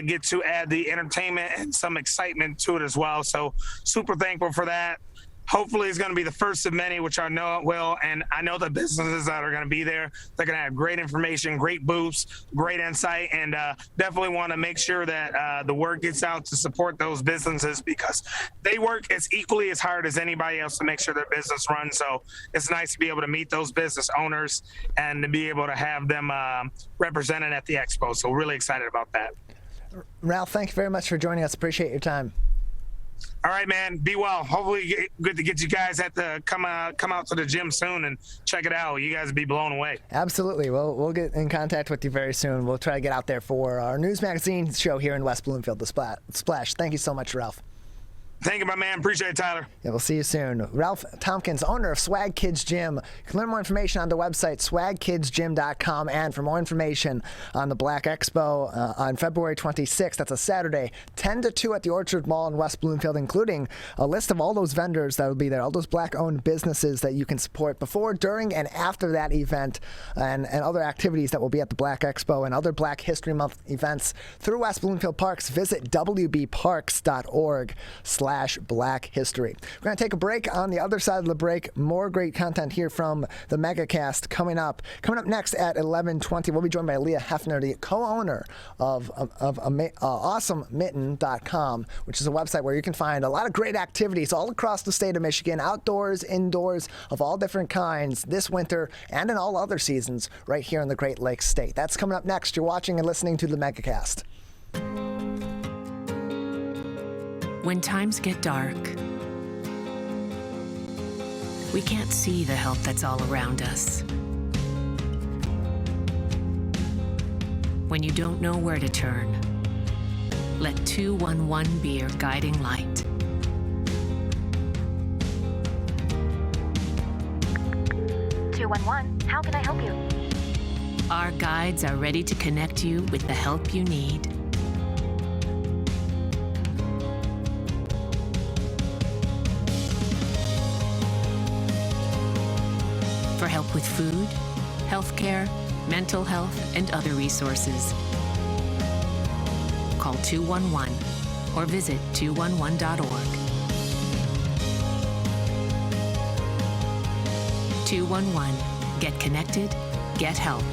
Speaker 13: get to add the entertainment and some excitement to it as well. So super thankful for that. Hopefully it's going to be the first of many, which I know it will. And I know the businesses that are going to be there, they're going to have great information, great booths, great insight, and definitely want to make sure that the word gets out to support those businesses, because they work as equally as hard as anybody else to make sure their business runs. So it's nice to be able to meet those business owners and to be able to have them represented at the expo. So really excited about that.
Speaker 1: Ralph, thank you very much for joining us. Appreciate your time.
Speaker 13: All right, man. Be well. Hopefully, good to get you guys at the come out to the gym soon and check it out. You guys will be blown away.
Speaker 1: Absolutely. We'll get in contact with you very soon. We'll try to get out there for our news magazine show here in West Bloomfield, the Splash. Thank you so much, Ralph.
Speaker 13: Thank you, my man. Appreciate it, Tyler.
Speaker 1: Yeah, we'll see you soon. Ralph Thompkins, owner of S.W.A.G Kids Gym. You can learn more information on the website, swagkidsgym.com. And for more information on the Black Expo on February 26th, that's a Saturday, 10 to 2 at the Orchard Mall in West Bloomfield, including a list of all those vendors that will be there, all those Black-owned businesses that you can support before, during, and after that event, and other activities that will be at the Black Expo and other Black History Month events through West Bloomfield Parks. Visit wbparks.org/Black History. We're going to take a break. On the other side of the break, more great content here from the Megacast coming up. Coming up next at 11:20, we'll be joined by Leah Hefner, the co-owner of AwesomeMitten.com, which is a website where you can find a lot of great activities all across the state of Michigan, outdoors, indoors, of all different kinds this winter and in all other seasons right here in the Great Lakes State. That's coming up next. You're watching and listening to the Megacast.
Speaker 4: When times get dark, we can't see the help that's all around us. When you don't know where to turn, let 211 be your guiding light.
Speaker 21: How can I help you?
Speaker 4: Our guides are ready to connect you with the help you need. For help with food, healthcare, mental health, and other resources. Call 211 or visit 211.org. 211. Get connected, get help.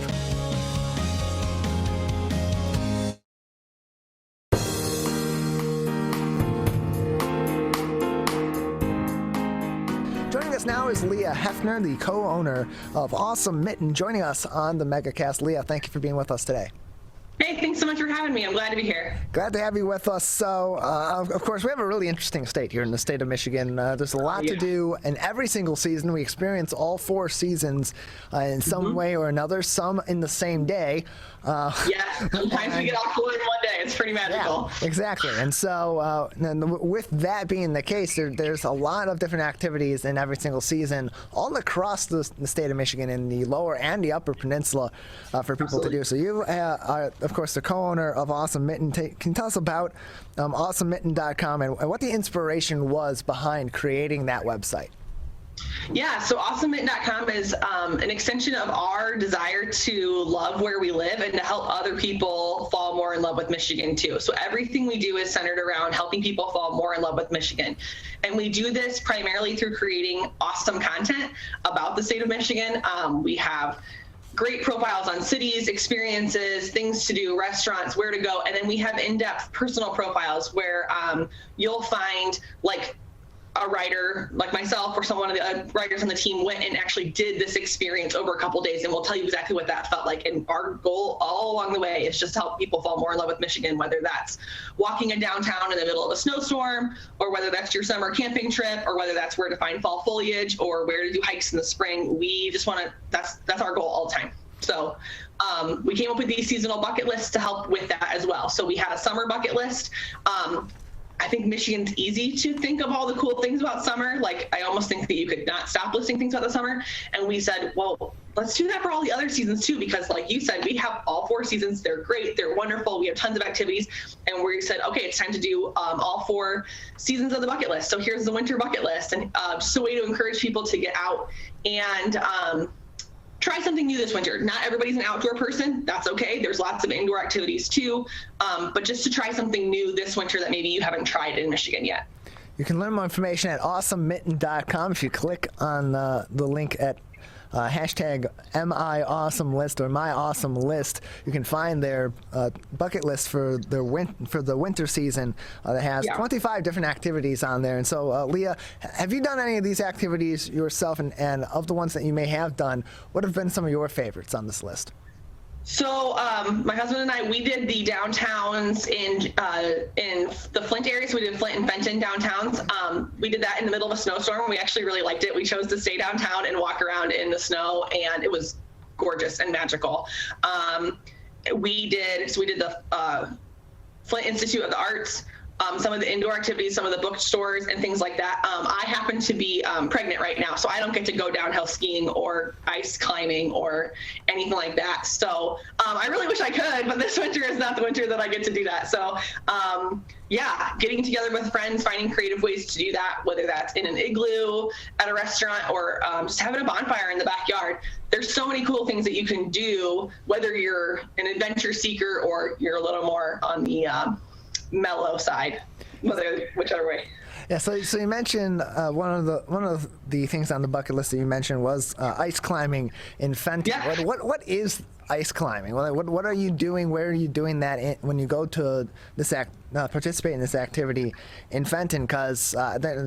Speaker 1: Joining us now is Leah Hefner, the co-owner of Awesome Mitten, joining us on the Megacast. Leah, thank you for being with us today.
Speaker 14: Hey, thanks so much for having me. I'm glad to be here.
Speaker 1: Glad to have you with us. So, of course, we have a really interesting state here in the state of Michigan. There's a lot to do, and every single season we experience all 4 seasons in some way or another, some in the same day.
Speaker 14: Sometimes we get off in one day. It's pretty magical.
Speaker 1: Yeah, exactly. And so, with that being the case, there's a lot of different activities in every single season, all across the state of Michigan in the lower and the upper peninsula for people to do. So you are, of course, the co-owner of Awesome Mitten. Can you tell us about AwesomeMitten.com and what the inspiration was behind creating that website?
Speaker 14: Yeah, so AwesomeMitten.com is an extension of our desire to love where we live and to help other people fall more in love with Michigan too. So everything we do is centered around helping people fall more in love with Michigan. And we do this primarily through creating awesome content about the state of Michigan. We have great profiles on cities, experiences, things to do, restaurants, where to go. And then we have in-depth personal profiles where you'll find like a writer like myself or someone of the writers on the team went and actually did this experience over a couple days, and we'll tell you exactly what that felt like. And our goal all along the way is just to help people fall more in love with Michigan, whether that's walking in downtown in the middle of a snowstorm, or whether that's your summer camping trip, or whether that's where to find fall foliage, or where to do hikes in the spring. We just want to, that's our goal all the time. So we came up with these seasonal bucket lists to help with that as well. So we had a summer bucket list. I think Michigan's easy to think of all the cool things about summer. Like, I almost think that you could not stop listing things about the summer. And we said, well, let's do that for all the other seasons too, because like you said, we have all 4 seasons. They're great. They're wonderful. We have tons of activities. And we said, okay, it's time to do all 4 seasons of the bucket list. So here's the winter bucket list. And just a way to encourage people to get out and try something new this winter. Not everybody's an outdoor person. That's okay. There's lots of indoor activities too. But just to try something new this winter that maybe you haven't tried in Michigan yet.
Speaker 1: You can learn more information at AwesomeMitten.com. If you click on the link at hashtag MIAwesomeList or MyAwesomeList, you can find their bucket list for the winter season that has 25 different activities on there. And so, Leah, have you done any of these activities yourself? And of the ones that you may have done, what have been some of your favorites on this list?
Speaker 14: So my husband and I, we did the downtowns in the Flint area. So we did Flint and Fenton downtowns. We did that in the middle of a snowstorm. We actually really liked it. We chose to stay downtown and walk around in the snow, and it was gorgeous and magical. We did the Flint Institute of the Arts, some of the indoor activities, some of the bookstores and things like that. I happen to be pregnant right now, so I don't get to go downhill skiing or ice climbing or anything like that. So I really wish I could, but this winter is not the winter that I get to do that. So yeah, getting together with friends, finding creative ways to do that, whether that's in an igloo, at a restaurant, or just having a bonfire in the backyard. There's so many cool things that you can do, whether you're an adventure seeker or you're a little more on the mellow side, whichever way.
Speaker 1: Yeah, so you mentioned one of the things on the bucket list that you mentioned was ice climbing in Fenton. Yeah. What is ice climbing? What are you doing? Where are you doing that when you go to this participate in this activity in Fenton? Because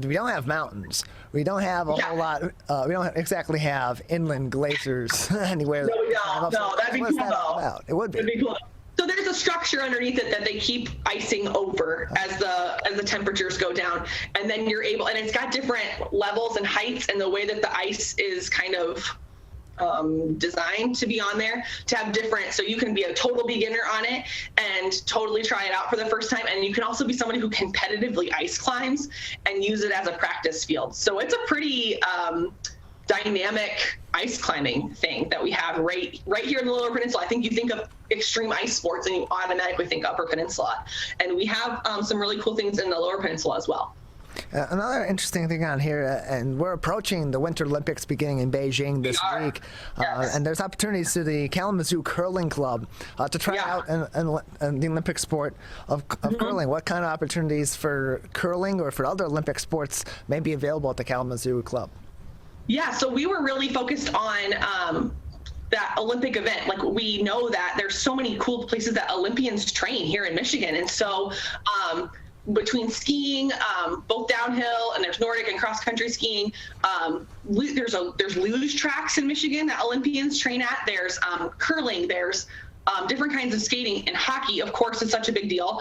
Speaker 1: we don't have mountains. We don't have a whole lot. We don't exactly have inland glaciers anywhere.
Speaker 14: No, we don't. No, that'd be cool though.
Speaker 1: It would be.
Speaker 14: That'd be cool. So there's a structure underneath it that they keep icing over as the temperatures go down, and then you're able, and it's got different levels and heights, and the way that the ice is kind of designed to be on there to have different, so you can be a total beginner on it and totally try it out for the first time, and you can also be somebody who competitively ice climbs and use it as a practice field. So it's a pretty dynamic ice climbing thing that we have right here in the Lower Peninsula. I think you think of extreme ice sports and you automatically think Upper Peninsula, and we have some really cool things in the Lower Peninsula as well.
Speaker 1: Another interesting thing on here, and we're approaching the Winter Olympics beginning in Beijing this week, and there's opportunities to the Kalamazoo Curling Club to try out in the Olympic sport of curling. What kind of opportunities for curling or for other Olympic sports may be available at the Kalamazoo Club?
Speaker 14: Yeah, so we were really focused on that Olympic event. Like, we know that there's so many cool places that Olympians train here in Michigan. And so between skiing, both downhill, and there's Nordic and cross-country skiing, there's luge tracks in Michigan that Olympians train at. There's curling, there's different kinds of skating, and hockey, of course, is such a big deal.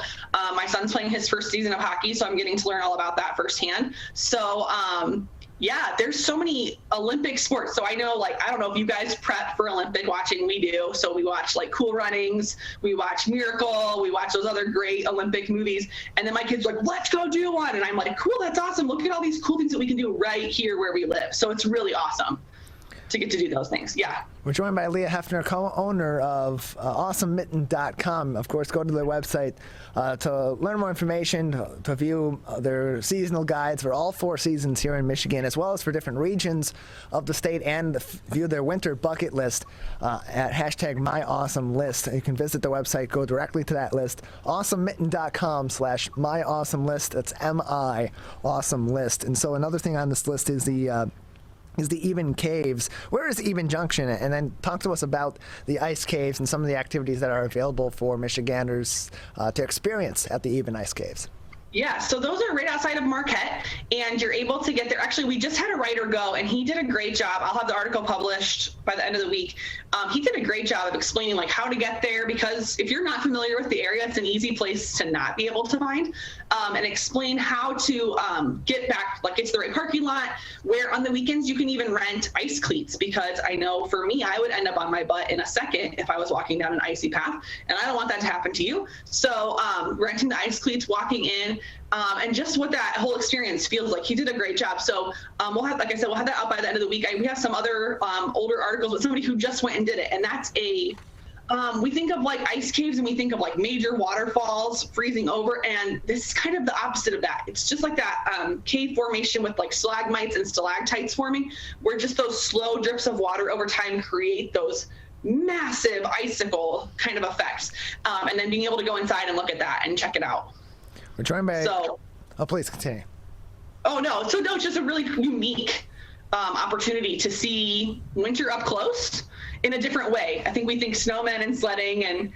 Speaker 14: My son's playing his first season of hockey, so I'm getting to learn all about that firsthand. So yeah, there's so many Olympic sports. So I know, I don't know if you guys prep for Olympic watching. We do. So we watch Cool Runnings, we watch Miracle, we watch those other great Olympic movies. And then my kids are like, let's go do one. And I'm like, cool, that's awesome. Look at all these cool things that we can do right here where we live. So it's really awesome to get to do those things. Yeah.
Speaker 1: We're joined by Leah Hefner, co-owner of AwesomeMitten.com. Of course, go to their website to learn more information, to view their seasonal guides for all 4 seasons here in Michigan, as well as for different regions of the state, and view their winter bucket list at #MyAwesomeList. You can visit the website, go directly to that list, AwesomeMitten.com/MyAwesomeList. That's MI Awesome List. And so another thing on this list is the Even Caves. Where is Even Junction? And then talk to us about the ice caves and some of the activities that are available for Michiganders to experience at the Even Ice Caves.
Speaker 14: Yeah, so those are right outside of Marquette, and you're able to get there. Actually, we just had a writer go, and he did a great job. I'll have the article published by the end of the week. He did a great job of explaining how to get there, because if you're not familiar with the area, it's an easy place to not be able to find, and explain how to get back, it's the right parking lot, where on the weekends you can even rent ice cleats, because I know for me, I would end up on my butt in a second if I was walking down an icy path, and I don't want that to happen to you. So renting the ice cleats, walking in, and just what that whole experience feels like. He did a great job. So we'll have, like I said, we'll have that up by the end of the week. We have some other older articles with somebody who just went and did it. And that's we think of ice caves, and we think of major waterfalls freezing over. And this is kind of the opposite of that. It's just like that cave formation with stalagmites and stalactites forming, where just those slow drips of water over time create those massive icicle kind of effects. And then being able to go inside and look at that and check it out.
Speaker 1: We're joined by... please continue.
Speaker 14: Oh, no. So, no, it's just a really unique opportunity to see winter up close in a different way. I think we think snowmen and sledding and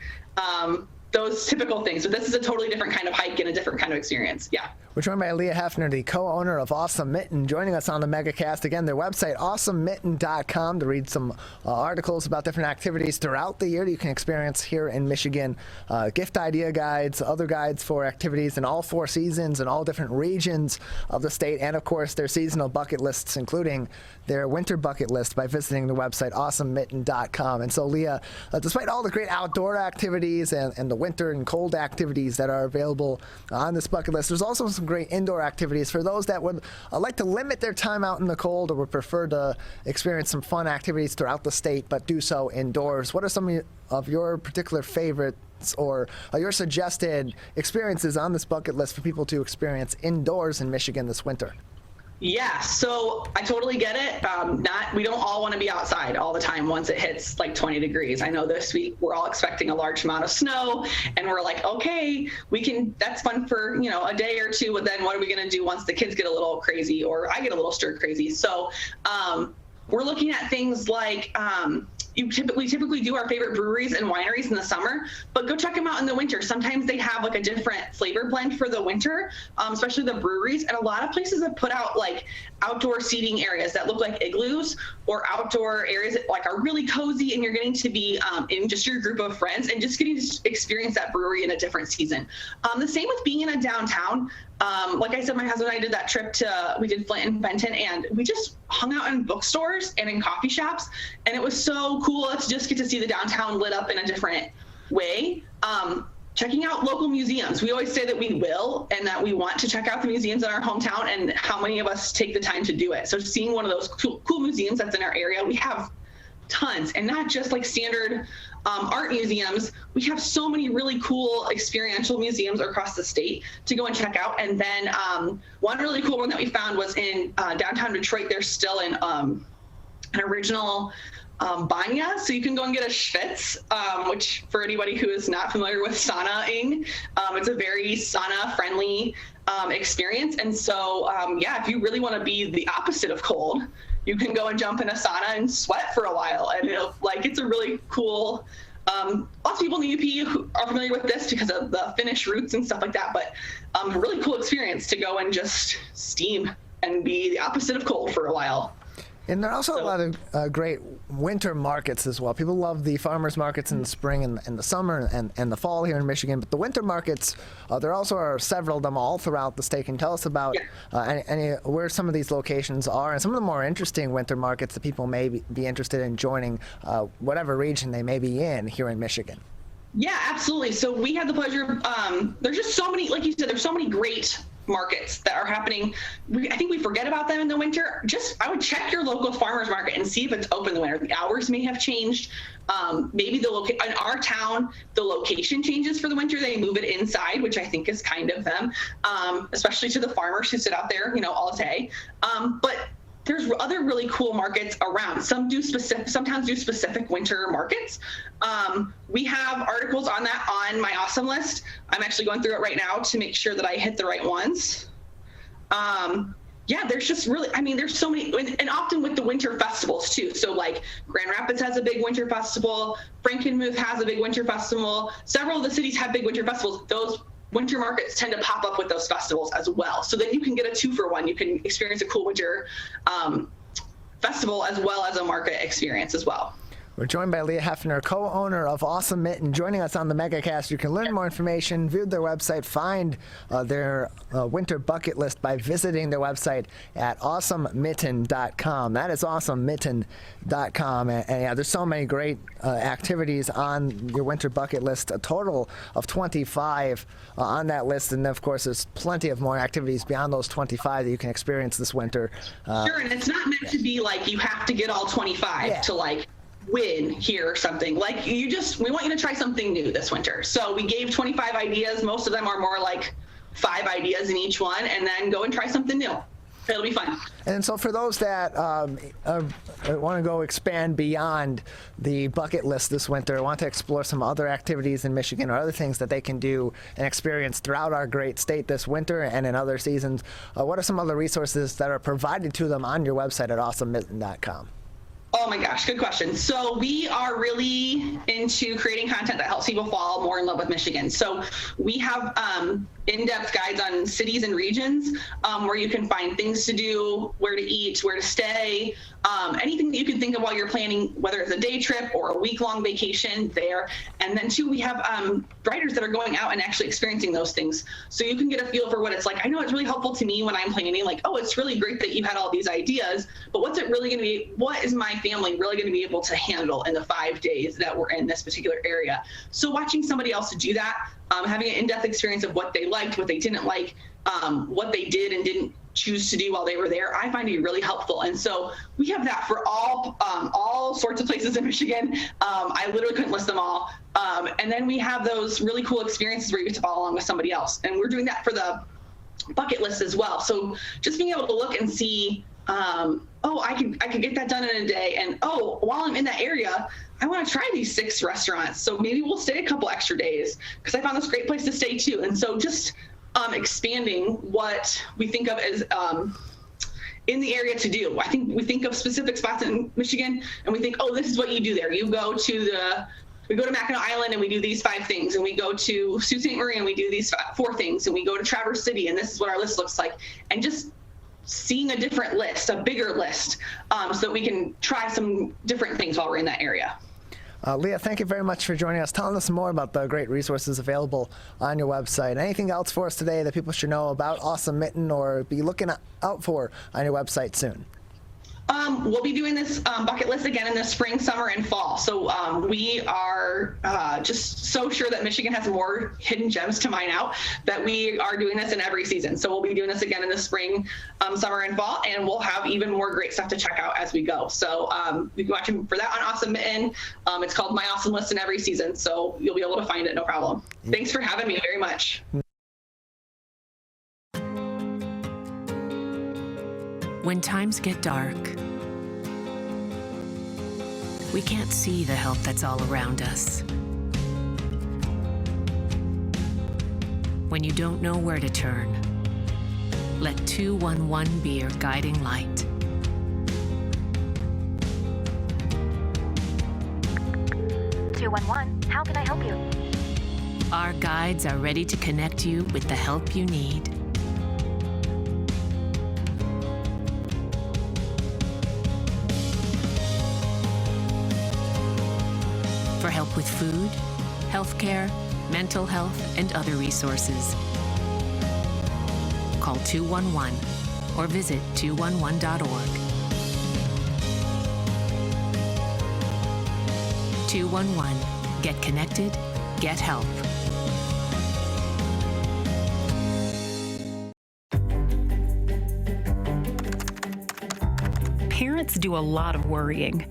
Speaker 14: those typical things. But this is a totally different kind of hike and a different kind of experience. Yeah.
Speaker 1: We're joined by Leah Hefner, the co-owner of Awesome Mitten, joining us on the Megacast. Again, their website, awesomemitten.com, to read some articles about different activities throughout the year that you can experience here in Michigan. Gift idea guides, other guides for activities in all 4 seasons and all different regions of the state, and of course their seasonal bucket lists, including their winter bucket list, by visiting the website, awesomemitten.com. And so, Leah, despite all the great outdoor activities and the winter and cold activities that are available on this bucket list, there's also some great indoor activities for those that would like to limit their time out in the cold or would prefer to experience some fun activities throughout the state but do so indoors. What are some of your particular favorites or your suggested experiences on this bucket list for people to experience indoors in Michigan this winter?
Speaker 14: Yeah, so I totally get it. We don't all want to be outside all the time once it hits like 20 degrees. I know this week we're all expecting a large amount of snow, and we're like, okay, that's fun for, a day or two, but then what are we going to do once the kids get a little crazy or I get a little stir crazy? So we're looking at things like we typically do our favorite breweries and wineries in the summer, but go check them out in the winter. Sometimes they have like a different flavor blend for the winter, especially the breweries. And a lot of places have put out like outdoor seating areas that look like igloos, or outdoor areas that like are really cozy, and you're getting to be in just your group of friends and just getting to experience that brewery in a different season. The same with being in a downtown. Like I said, my husband and I did that trip we did Flint and Benton, and we just hung out in bookstores and in coffee shops, and it was so cool to just get to see the downtown lit up in a different way. Checking out local museums. We always say that we will and that we want to check out the museums in our hometown, and how many of us take the time to do it. So seeing one of those cool museums that's in our area, we have tons, and not just like standard art museums. We have so many really cool experiential museums across the state to go and check out. And then one really cool one that we found was in downtown Detroit. There's still an original banya, so you can go and get a schwitz, which for anybody who is not familiar with saunaing, it's a very sauna friendly experience. And so if you really want to be the opposite of cold, you can go and jump in a sauna and sweat for a while, and it's a really cool. Lots of people in the UP who are familiar with this because of the Finnish roots and stuff like that, but a really cool experience to go and just steam and be the opposite of cold for a while.
Speaker 1: And there are also a lot of great winter markets as well. People love the farmers markets in the spring and the summer and the fall here in Michigan. But the winter markets, there also are several of them all throughout the state. Can you tell us about where some of these locations are and some of the more interesting winter markets that people may be interested in joining, whatever region they may be in here in Michigan?
Speaker 14: Yeah, absolutely. So we had the pleasure. There's just so many, like you said, there's so many great markets that are happening. I think we forget about them in the winter. I would check your local farmers market and see if it's open in the winter. The hours may have changed. Maybe in our town, the location changes for the winter. They move it inside, which I think is kind of them, especially to the farmers who sit out there, all day. But there's other really cool markets around. Sometimes do specific winter markets. We have articles on that on my awesome list. I'm actually going through it right now to make sure that I hit the right ones. There's just really, there's so many, and often with the winter festivals too. So like Grand Rapids has a big winter festival, Frankenmuth has a big winter festival. Several of the cities have big winter festivals. Those winter markets tend to pop up with those festivals as well. So then you can get a 2-for-1. You can experience a cool winter festival as well as a market experience as well.
Speaker 1: We're joined by Leah Hefner, co-owner of Awesome Mitten, joining us on the Megacast. You can learn more information, view their website, find their winter bucket list by visiting their website at awesomemitten.com. That is awesomemitten.com. And there's so many great activities on your winter bucket list, a total of 25 on that list. And of course, there's plenty of more activities beyond those 25 that you can experience this winter.
Speaker 14: Sure, and it's not meant to be like you have to get all 25 to like win here or something. Like we want you to try something new this winter. So we gave 25 ideas. Most of them are more like 5 ideas in each one, and then go and try something new. It'll be fun.
Speaker 1: And so for those that want to go expand beyond the bucket list this winter, want to explore some other activities in Michigan or other things that they can do and experience throughout our great state this winter and in other seasons, what are some other resources that are provided to them on your website at awesomemitten.com?
Speaker 14: Oh my gosh, good question. So we are really into creating content that helps people fall more in love with Michigan. So we have in-depth guides on cities and regions where you can find things to do, where to eat, where to stay, anything that you can think of while you're planning, whether it's a day trip or a week-long vacation there. And then too, we have writers that are going out and actually experiencing those things. So you can get a feel for what it's like. I know it's really helpful to me when I'm planning, like, oh, it's really great that you had all these ideas, but what's it really going to be? What is my family really going to be able to handle in the 5 days that we're in this particular area? So watching somebody else do that, having an in-depth experience of what they liked, what they didn't like, what they did and didn't choose to do while they were there, I find to be really helpful. And so we have that for all sorts of places in Michigan. I literally couldn't list them all. And then we have those really cool experiences where you get to follow along with somebody else. And we're doing that for the bucket list as well. So just being able to look and see, oh, I could get that done in a day. And oh, while I'm in that area, I want to try these 6 restaurants. So maybe we'll stay a couple extra days because I found this great place to stay too. And so just expanding what we think of as in the area to do. I think we think of specific spots in Michigan and we think, oh, this is what you do there. We go to Mackinac Island and we do these 5 things, and we go to Sault Ste. Marie and we do these 4 things, and we go to Traverse City and this is what our list looks like. And just seeing a different list, a bigger list, so that we can try some different things while we're in that area.
Speaker 1: Leah, thank you very much for joining us, telling us more about the great resources available on your website. Anything else for us today that people should know about Awesome Mitten or be looking out for on your website soon?
Speaker 14: We'll be doing this bucket list again in the spring, summer, and fall. So we are just so sure that Michigan has more hidden gems to mine out that we are doing this in every season. So we'll be doing this again in the spring, summer, and fall, and we'll have even more great stuff to check out as we go. So you can watch for that on Awesome Mitten. It's called My Awesome List in every season, so you'll be able to find it, no problem. Thanks for having me very much.
Speaker 4: When times get dark, we can't see the help that's all around us. When you don't know where to turn, let 211 be your guiding light.
Speaker 21: How can I help you?
Speaker 4: Our guides are ready to connect you with the help you need. For help with food, healthcare, mental health, and other resources. Call 211 or visit 211.org. 211. Get connected, get help.
Speaker 2: Parents do a lot of worrying.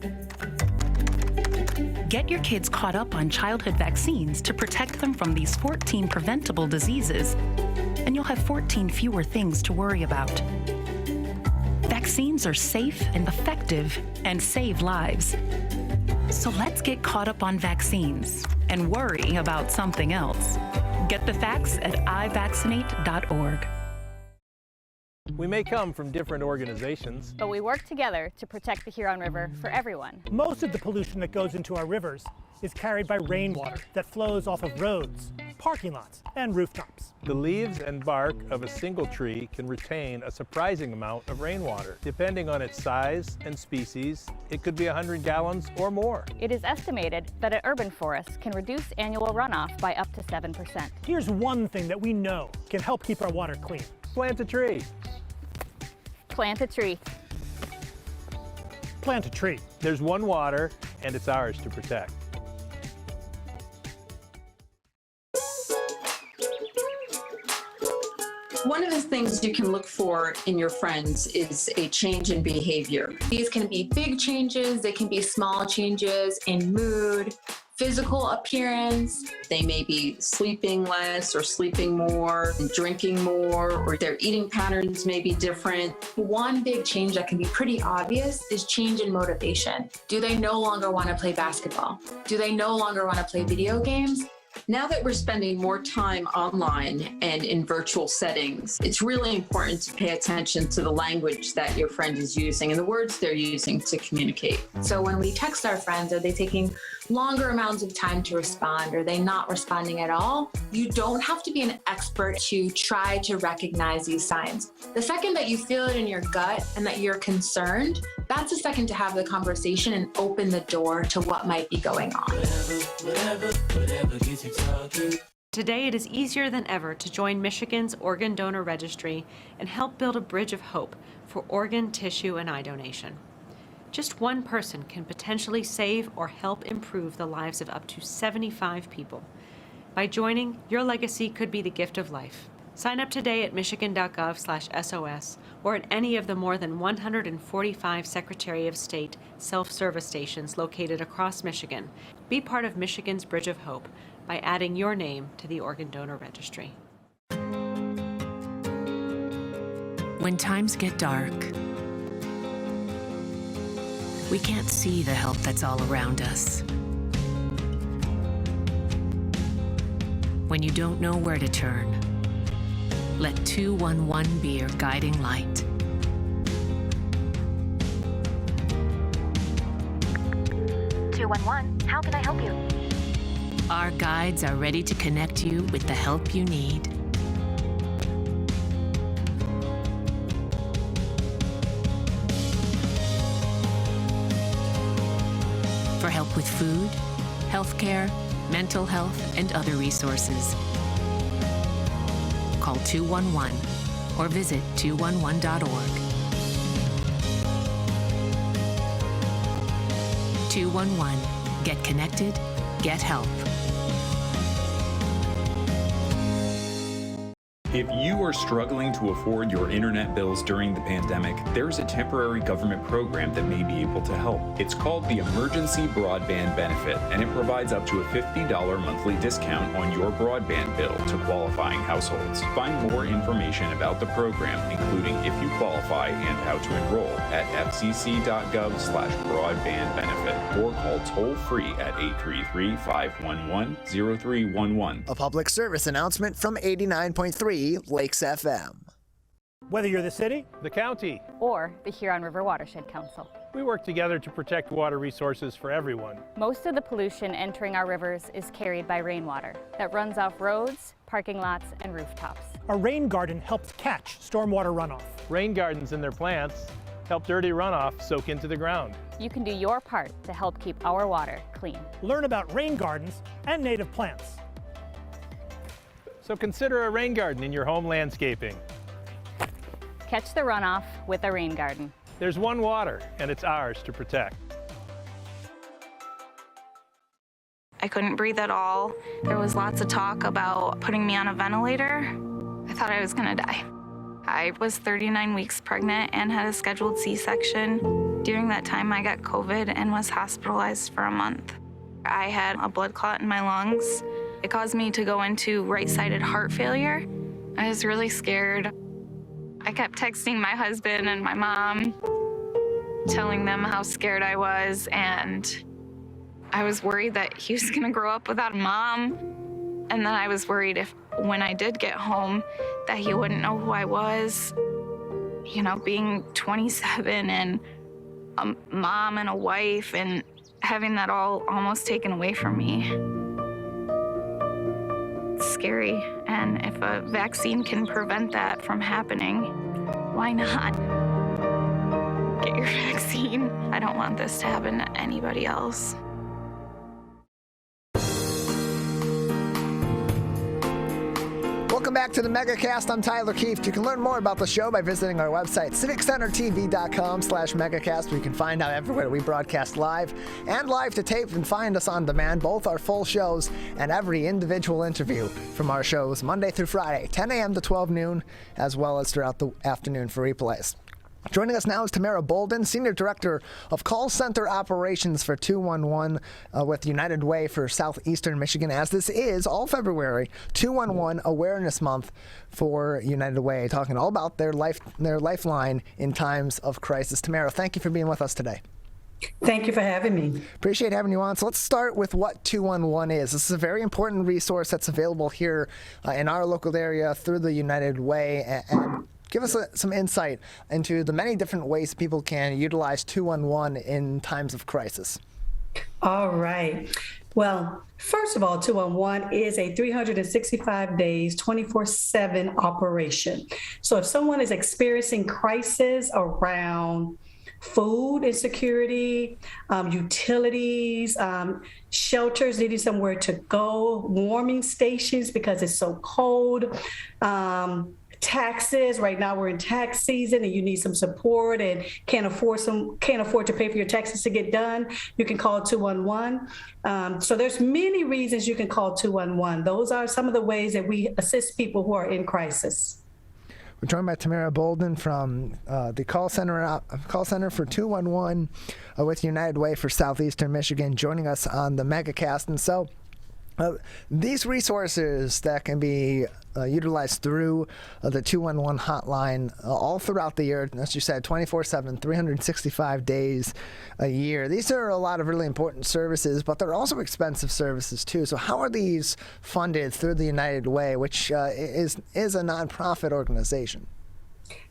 Speaker 2: Get your kids caught up on childhood vaccines to protect them from these 14 preventable diseases, and you'll have 14 fewer things to worry about. Vaccines are safe and effective and save lives. So let's get caught up on vaccines and worry about something else. Get the facts at ivaccinate.org.
Speaker 7: We may come from different organizations,
Speaker 5: but we work together to protect the Huron River for everyone.
Speaker 8: Most of the pollution that goes into our rivers is carried by rainwater that flows off of roads, parking lots, and rooftops.
Speaker 7: The leaves and bark of a single tree can retain a surprising amount of rainwater. Depending on its size and species, it could be 100 gallons or more.
Speaker 5: It is estimated that an urban forest can reduce annual runoff by up to 7%.
Speaker 8: Here's one thing that we know can help keep our water clean.
Speaker 7: Plant a tree.
Speaker 5: Plant a tree.
Speaker 8: Plant a tree.
Speaker 7: There's one water, and it's ours to protect.
Speaker 16: One of the things you can look for in your friends is a change in behavior.
Speaker 17: These can be big changes, they can be small changes in mood, physical appearance.
Speaker 16: They may be sleeping less or sleeping more, drinking more, or their eating patterns may be different.
Speaker 17: One big change that can be pretty obvious is change in motivation. Do they no longer want to play basketball? Do they no longer want to play video games?
Speaker 16: Now that we're spending more time online and in virtual settings, it's really important to pay attention to the language that your friend is using and the words they're using to communicate.
Speaker 17: So when we text our friends, are they taking longer amounts of time to respond? Are they not responding at all? You don't have to be an expert to try to recognize these signs. The second that you feel it in your gut and that you're concerned, that's the second to have the conversation and open the door to what might be going on.
Speaker 3: Whatever gets you talking. Today, it is easier than ever to join Michigan's Organ Donor Registry and help build a bridge of hope for organ, tissue, and eye donation. Just one person can potentially save or help improve the lives of up to 75 people. By joining, your legacy could be the gift of life. Sign up today at michigan.gov/SOS or at any of the more than 145 Secretary of State self-service stations located across Michigan. Be part of Michigan's Bridge of Hope by adding your name to the Organ Donor Registry.
Speaker 4: When times get dark, we can't see the help that's all around us. When you don't know where to turn, let 211 be your guiding light.
Speaker 21: How can I help you?
Speaker 4: Our guides are ready to connect you with the help you need. For help with food, healthcare, mental health, and other resources. Call 211 or visit 211.org. 211. Get connected, get help.
Speaker 15: If you are struggling to afford your internet bills during the pandemic, there's a temporary government program that may be able to help. It's called the Emergency Broadband Benefit, and it provides up to a $50 monthly discount on your broadband bill to qualifying households. Find more information about the program, including if you qualify and how to enroll, at fcc.gov/broadbandbenefit or call toll-free at 833-511-0311.
Speaker 1: A public service announcement from 89.3 Lakes FM.
Speaker 8: Whether you're the city,
Speaker 7: the county,
Speaker 5: or the Huron River Watershed Council,
Speaker 7: we work together to protect water resources for everyone.
Speaker 5: Most of the pollution entering our rivers is carried by rainwater that runs off roads, parking lots, and rooftops.
Speaker 8: A rain garden helps catch stormwater runoff.
Speaker 7: Rain gardens and their plants help dirty runoff soak into the ground.
Speaker 5: You can do your part to help keep our water clean.
Speaker 8: Learn about rain gardens and native plants.
Speaker 7: So consider a rain garden in your home landscaping.
Speaker 5: Catch the runoff with a rain garden.
Speaker 7: There's one water, and it's ours to protect.
Speaker 18: I couldn't breathe at all. There was lots of talk about putting me on a ventilator. I thought I was gonna die. I was 39 weeks pregnant and had a scheduled C-section. During that time, I got COVID and was hospitalized for a month. I had a blood clot in my lungs. It caused me to go into right-sided heart failure. I was really scared. I kept texting my husband and my mom, telling them how scared I was, and I was worried that he was gonna grow up without a mom. And then I was worried if, when I did get home, that he wouldn't know who I was. You know, being 27 and a mom and a wife and having that all almost taken away from me. It's scary, and if a vaccine can prevent that from happening, why not? Get your vaccine. I don't want this to happen to anybody else.
Speaker 1: Welcome back to the Megacast. I'm Tyler Keefe. You can learn more about the show by visiting our website, civiccentertv.com/megacast, where you can find out everywhere we broadcast live and live to tape, and find us on demand, both our full shows and every individual interview from our shows Monday through Friday, 10 a.m. to 12 noon, as well as throughout the afternoon for replays. Joining us now is Tamar Bolden, Senior Director of Call Center Operations for 211 with United Way for Southeastern Michigan, as this is all February 211 Awareness Month for United Way, talking all about their lifeline in times of crisis. Tamara, thank you for being with us today.
Speaker 19: Thank you for having me.
Speaker 1: Appreciate having you on. So let's start with what 211 is. This is a very important resource that's available here in our local area through the United Way. And give us some insight into the many different ways people can utilize 211 in times of crisis.
Speaker 19: All right. Well, first of all, 211 is a 365 days, 24/7 operation. So if someone is experiencing crisis around food insecurity, utilities, shelters, needing somewhere to go, warming stations because it's so cold, taxes. Right now we're in tax season and you need some support and can't afford to pay for your taxes to get done, you can call 211. So there's many reasons you can call 211. Those are some of the ways that we assist people who are in crisis.
Speaker 1: We're joined by Tamar Bolden from the call center for 211 with United Way for Southeastern Michigan, joining us on the Megacast. And so these resources that can be utilized through the 211 hotline all throughout the year, as you said, 24/7, 365 days a year. These are a lot of really important services, but they're also expensive services too. So how are these funded through the United Way, which is a nonprofit organization?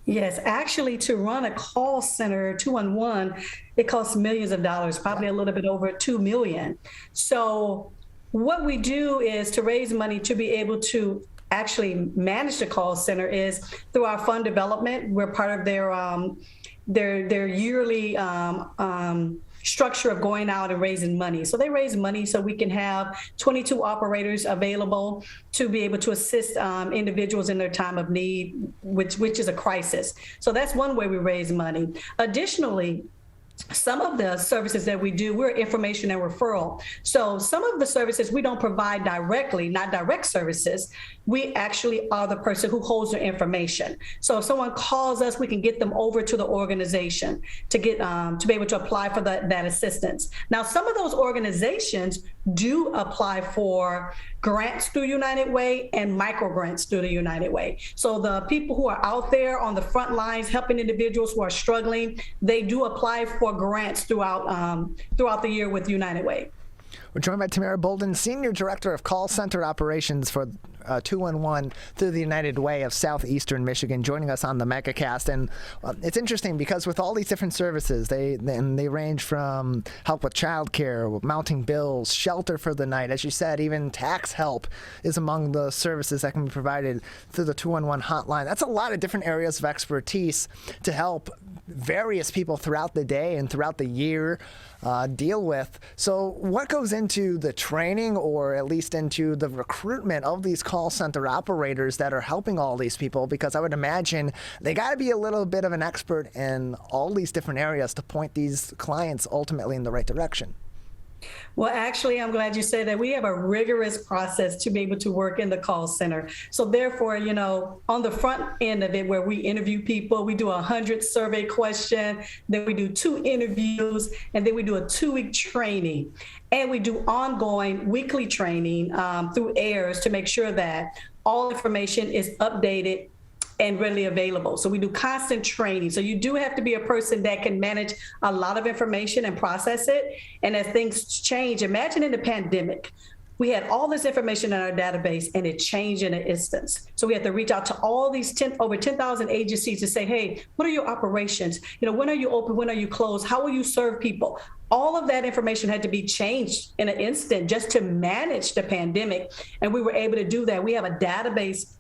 Speaker 19: Yes, actually, to run a call center, 211, it costs millions of dollars, probably a little bit over $2 million. So what we do is to raise money to be able to actually manage the call center is through our fund development. We're part of their yearly structure of going out and raising money. So they raise money so we can have 22 operators available to be able to assist individuals in their time of need, which is a crisis. So that's one way we raise money. Additionally, some of the services that we do, we're information and referral. So some of the services we don't provide directly, not direct services. We actually are the person who holds their information. So if someone calls us, we can get them over to the organization to get to be able to apply for that assistance. Now, some of those organizations do apply for grants through United Way and micro grants through the United Way. So the people who are out there on the front lines helping individuals who are struggling, they do apply for grants throughout the year with United Way.
Speaker 1: We're joined by Tamar Bolden, Senior Director of Call Center Operations for 211 through the United Way of Southeastern Michigan, joining us on the Megacast. And it's interesting because with all these different services, they range from help with childcare, mounting bills, shelter for the night. As you said, even tax help is among the services that can be provided through the 211 hotline. That's a lot of different areas of expertise to help various people throughout the day and throughout the year deal with. So what goes into the training, or at least into the recruitment of these call center operators that are helping all these people? Because I would imagine they got to be a little bit of an expert in all these different areas to point these clients ultimately in the right direction.
Speaker 19: Well, actually, I'm glad you say that. We have a rigorous process to be able to work in the call center. So therefore, on the front end of it, where we interview people, we do 100 survey question, then we do 2 interviews, and then we do a 2-week training. And we do ongoing weekly training through AIRS to make sure that all information is updated and readily available. So we do constant training. So you do have to be a person that can manage a lot of information and process it. And as things change, imagine in the pandemic, we had all this information in our database and it changed in an instance. So we had to reach out to all these over 10,000 agencies to say, hey, what are your operations? When are you open? When are you closed? How will you serve people? All of that information had to be changed in an instant just to manage the pandemic. And we were able to do that. We have a database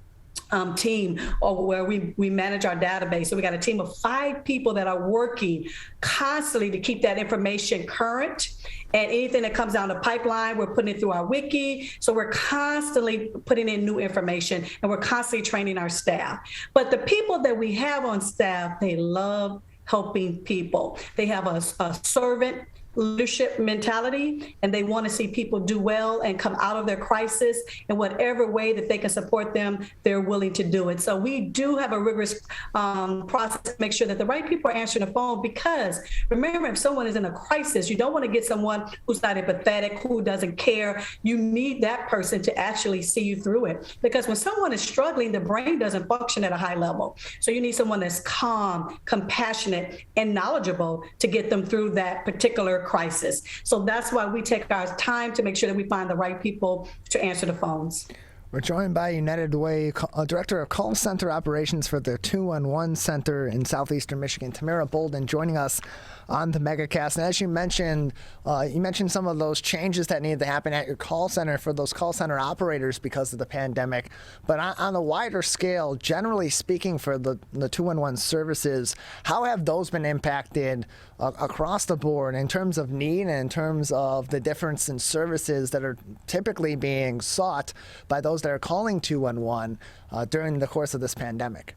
Speaker 19: team where we manage our database. So we got a team of 5 people that are working constantly to keep that information current. And anything that comes down the pipeline, we're putting it through our wiki. So we're constantly putting in new information and we're constantly training our staff. But the people that we have on staff, they love helping people. They have a servant leadership mentality, and they want to see people do well and come out of their crisis in whatever way that they can support them. They're willing to do it. So we do have a rigorous process to make sure that the right people are answering the phone, because remember, if someone is in a crisis, you don't want to get someone who's not empathetic, who doesn't care. You need that person to actually see you through it, because when someone is struggling, the brain doesn't function at a high level. So you need someone that's calm, compassionate, and knowledgeable to get them through that particular crisis. So that's why we take our time to make sure that we find the right people to answer the phones.
Speaker 1: We're joined by United Way Director of Call Center Operations for the 211 Center in Southeastern Michigan, Tamar Bolden, joining us on the Megacast. And as you mentioned some of those changes that needed to happen at your call center for those call center operators because of the pandemic. But on a wider scale, generally speaking, for the 211 services, how have those been impacted across the board in terms of need and in terms of the difference in services that are typically being sought by those that are calling 211 during the course of this pandemic?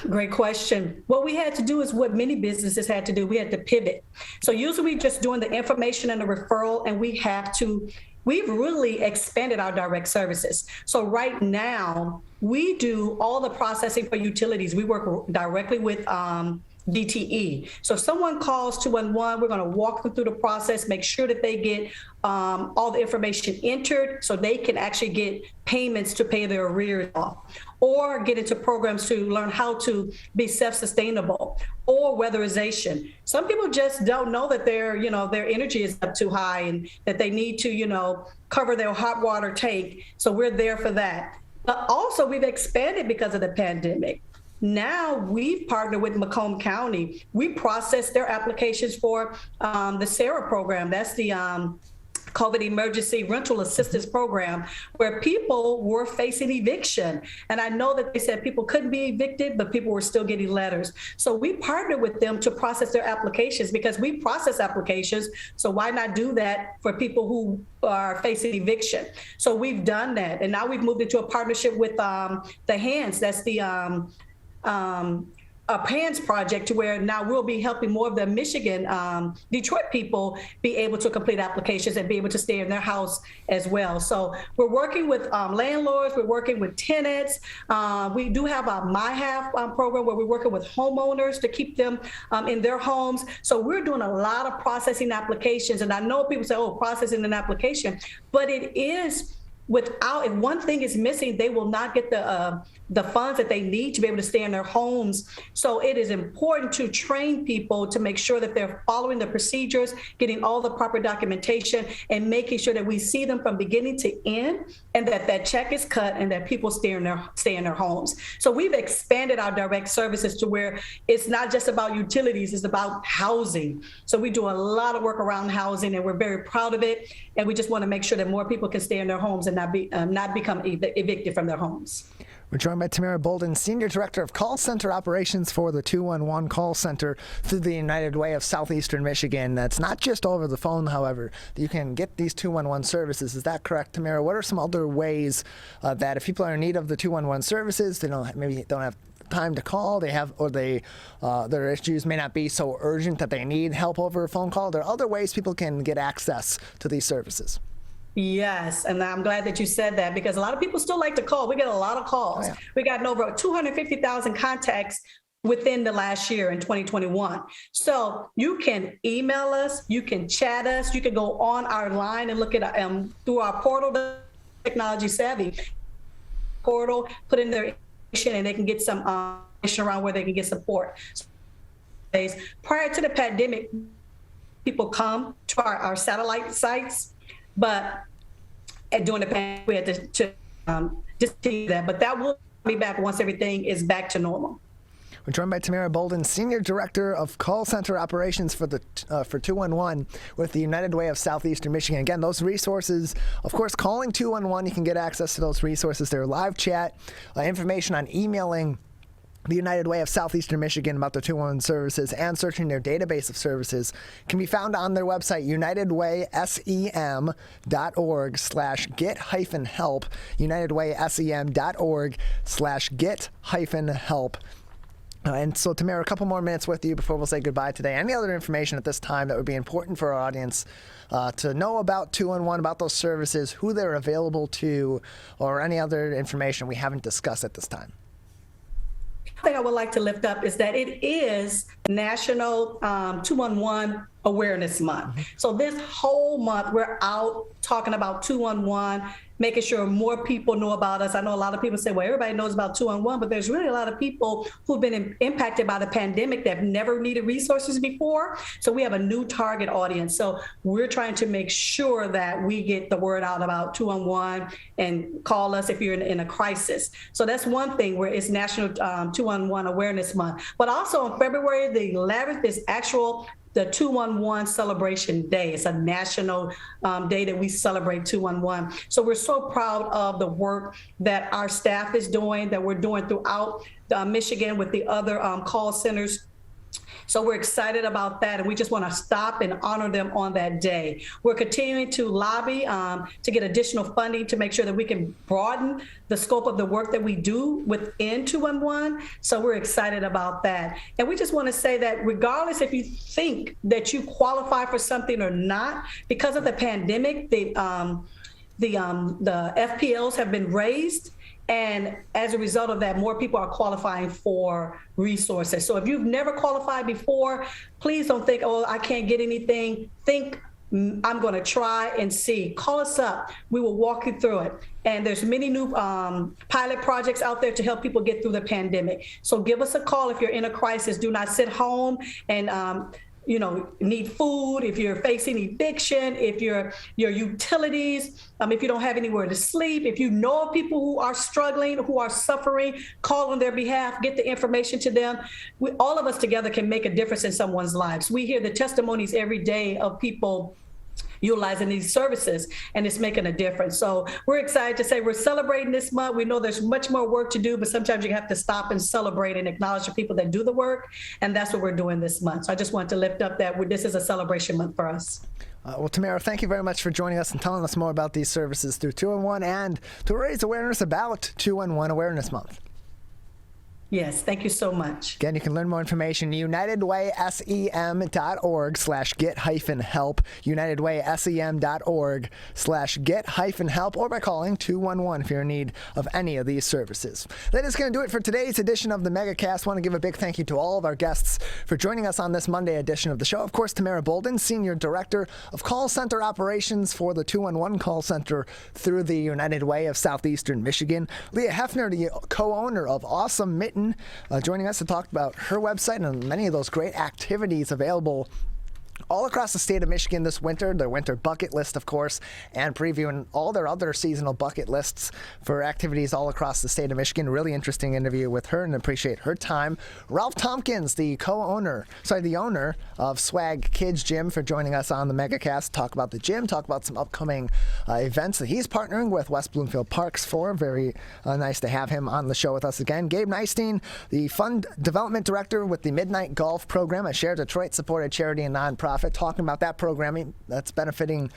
Speaker 19: Great question. What we had to do is what many businesses had to do. We had to pivot. So usually we just doing the information and the referral, and we've really expanded our direct services. So right now we do all the processing for utilities. We work directly with DTE. So if someone calls 211, we're going to walk them through the process, make sure that they get all the information entered so they can actually get payments to pay their arrears off, or get into programs to learn how to be self-sustainable, or weatherization. Some people just don't know that their energy is up too high and that they need to, cover their hot water tank. So we're there for that. But also we've expanded because of the pandemic. Now we've partnered with Macomb County. We process their applications for the SARA program. That's the COVID Emergency Rental Assistance Program, where people were facing eviction. And I know that they said people couldn't be evicted, but people were still getting letters. So we partnered with them to process their applications, because we process applications. So why not do that for people who are facing eviction? So we've done that. And now we've moved into a partnership with the Hands. That's the a PANS project, to where now we'll be helping more of the Michigan, Detroit people be able to complete applications and be able to stay in their house as well. So we're working with landlords, we're working with tenants. We do have a MyHalf program where we're working with homeowners to keep them in their homes. So we're doing a lot of processing applications. And I know people say, oh, processing an application, but it is if one thing is missing, they will not get the funds that they need to be able to stay in their homes. So it is important to train people to make sure that they're following the procedures, getting all the proper documentation, and making sure that we see them from beginning to end, and that check is cut and that people stay in their homes. So we've expanded our direct services to where it's not just about utilities, it's about housing. So we do a lot of work around housing, and we're very proud of it. And we just want to make sure that more people can stay in their homes and not become evicted from their homes.
Speaker 1: We're joined by Tamar Bolden, Senior Director of Call Center Operations for the 211 Call Center through the United Way of Southeastern Michigan. That's not just over the phone, however, that you can get these 211 services. Is that correct, Tamara? What are some other ways that if people are in need of the 211 services, they maybe don't have time to call, their issues may not be so urgent that they need help over a phone call? There are other ways people can get access to these services.
Speaker 19: Yes, and I'm glad that you said that, because a lot of people still like to call. We get a lot of calls. Oh, yeah. We got over 250,000 contacts within the last year in 2021. So you can email us, you can chat us, you can go on our line and look at through our portal, the Technology Savvy portal, put in their information, and they can get some information around where they can get support. Prior to the pandemic, people come to our satellite sites, but during the pandemic, we had to discontinue that. But that will be back once everything is back to normal.
Speaker 1: We're joined by Tamar Bolden, Senior Director of Call Center Operations for 211 with the United Way of Southeastern Michigan. Again, those resources, of course, calling 211, you can get access to those resources. Their live chat, information on emailing the United Way of Southeastern Michigan about the 211 services, and searching their database of services can be found on their website, unitedwaysem.org/get-help, unitedwaysem.org/get-help. And so, Tamara, a couple more minutes with you before we'll say goodbye today. Any other information at this time that would be important for our audience to know about 211, about those services, who they're available to, or any other information we haven't discussed at this time?
Speaker 19: Thing I would like to lift up is that it is National 211 Awareness Month. So this whole month, we're out talking about 211, making sure more people know about us. I know a lot of people say, well, everybody knows about 211, but there's really a lot of people who've been impacted by the pandemic that have never needed resources before. So we have a new target audience. So we're trying to make sure that we get the word out about 211 and call us if you're in a crisis. So that's one thing where it's National 211 Awareness Month. But also on February the 11th is the 211 Celebration Day. It's a national day that we celebrate 211. So we're so proud of the work that our staff is doing, that we're doing throughout Michigan with the other call centers. So we're excited about that, and we just want to stop and honor them on that day. We're continuing to lobby to get additional funding to make sure that we can broaden the scope of the work that we do within 211. So we're excited about that. And we just want to say that regardless if you think that you qualify for something or not, because of the pandemic, the FPLs have been raised. And as a result of that, more people are qualifying for resources. So if you've never qualified before, please don't think, oh, I can't get anything. Think, I'm going to try and see. Call us up. We will walk you through it. And there's many new pilot projects out there to help people get through the pandemic. So give us a call if you're in a crisis. Do not sit home and need food, if you're facing eviction, if your utilities, if you don't have anywhere to sleep, if you know of people who are struggling, who are suffering, call on their behalf, get the information to them. All of us together can make a difference in someone's lives. We hear the testimonies every day of people utilizing these services, and it's making a difference. So we're excited to say we're celebrating this month. We know there's much more work to do, but sometimes you have to stop and celebrate and acknowledge the people that do the work, and that's what we're doing this month. So I just want to lift up that this is a celebration month for us.
Speaker 1: Well, Tamara, thank you very much for joining us and telling us more about these services through 211 and to raise awareness about 211 Awareness Month.
Speaker 19: Yes, thank you so much.
Speaker 1: Again, you can learn more information at unitedwaysem.org/get-help, unitedwaysem.org/get-help, or by calling 211 if you're in need of any of these services. That is going to do it for today's edition of the Megacast. I want to give a big thank you to all of our guests for joining us on this Monday edition of the show. Of course, Tamar Bolden, Senior Director of Call Center Operations for the 211 Call Center through the United Way of Southeastern Michigan. Leah Hefner, the co-owner of Awesome Mitten, joining us to talk about her website and many of those great activities available all across the state of Michigan this winter, their winter bucket list, of course, and previewing all their other seasonal bucket lists for activities all across the state of Michigan. Really interesting interview with her and appreciate her time. Ralph Thompkins, the owner of S.W.A.G Kids Gym, for joining us on the Megacast. Talk about the gym, talk about some upcoming events that he's partnering with West Bloomfield Parks for. Very nice to have him on the show with us again. Gabe Nystein, the Fund Development Director with the Midnight Golf Program, a Share Detroit-supported charity and nonprofit, talking about that programming that's benefiting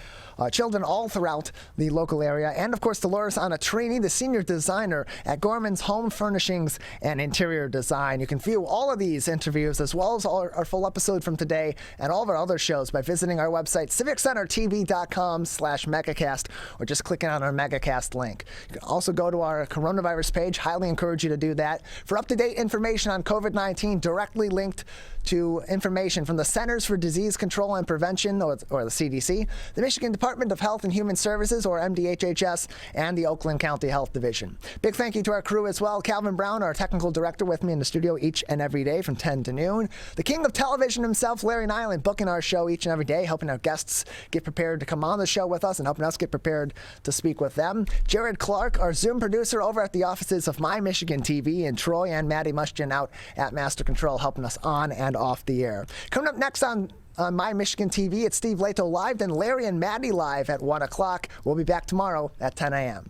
Speaker 1: children all throughout the local area. And, of course, Dolores Anetrini, the Senior Designer at Gorman's Home Furnishings and Interior Design. You can view all of these interviews as well as our full episode from today and all of our other shows by visiting our website, civiccentertv.com/megacast, or just clicking on our Megacast link. You can also go to our coronavirus page. Highly encourage you to do that for up-to-date information on COVID-19 directly linked to information from the Centers for Disease Control and Prevention, or the CDC, the Michigan Department of Health and Human Services, or MDHHS, and the Oakland County Health Division. Big thank you to our crew as well. Calvin Brown, our technical director, with me in the studio each and every day from 10 to noon. The king of television himself, Larry Nyland, booking our show each and every day, helping our guests get prepared to come on the show with us and helping us get prepared to speak with them. Jared Clark, our Zoom producer over at the offices of My Michigan TV in Troy, and Maddie Mushkin out at Master Control, helping us on and off the air. Coming up next on My Michigan TV, it's Steve Lato Live, then Larry and Maddie Live at 1 o'clock. We'll be back tomorrow at 10 a.m.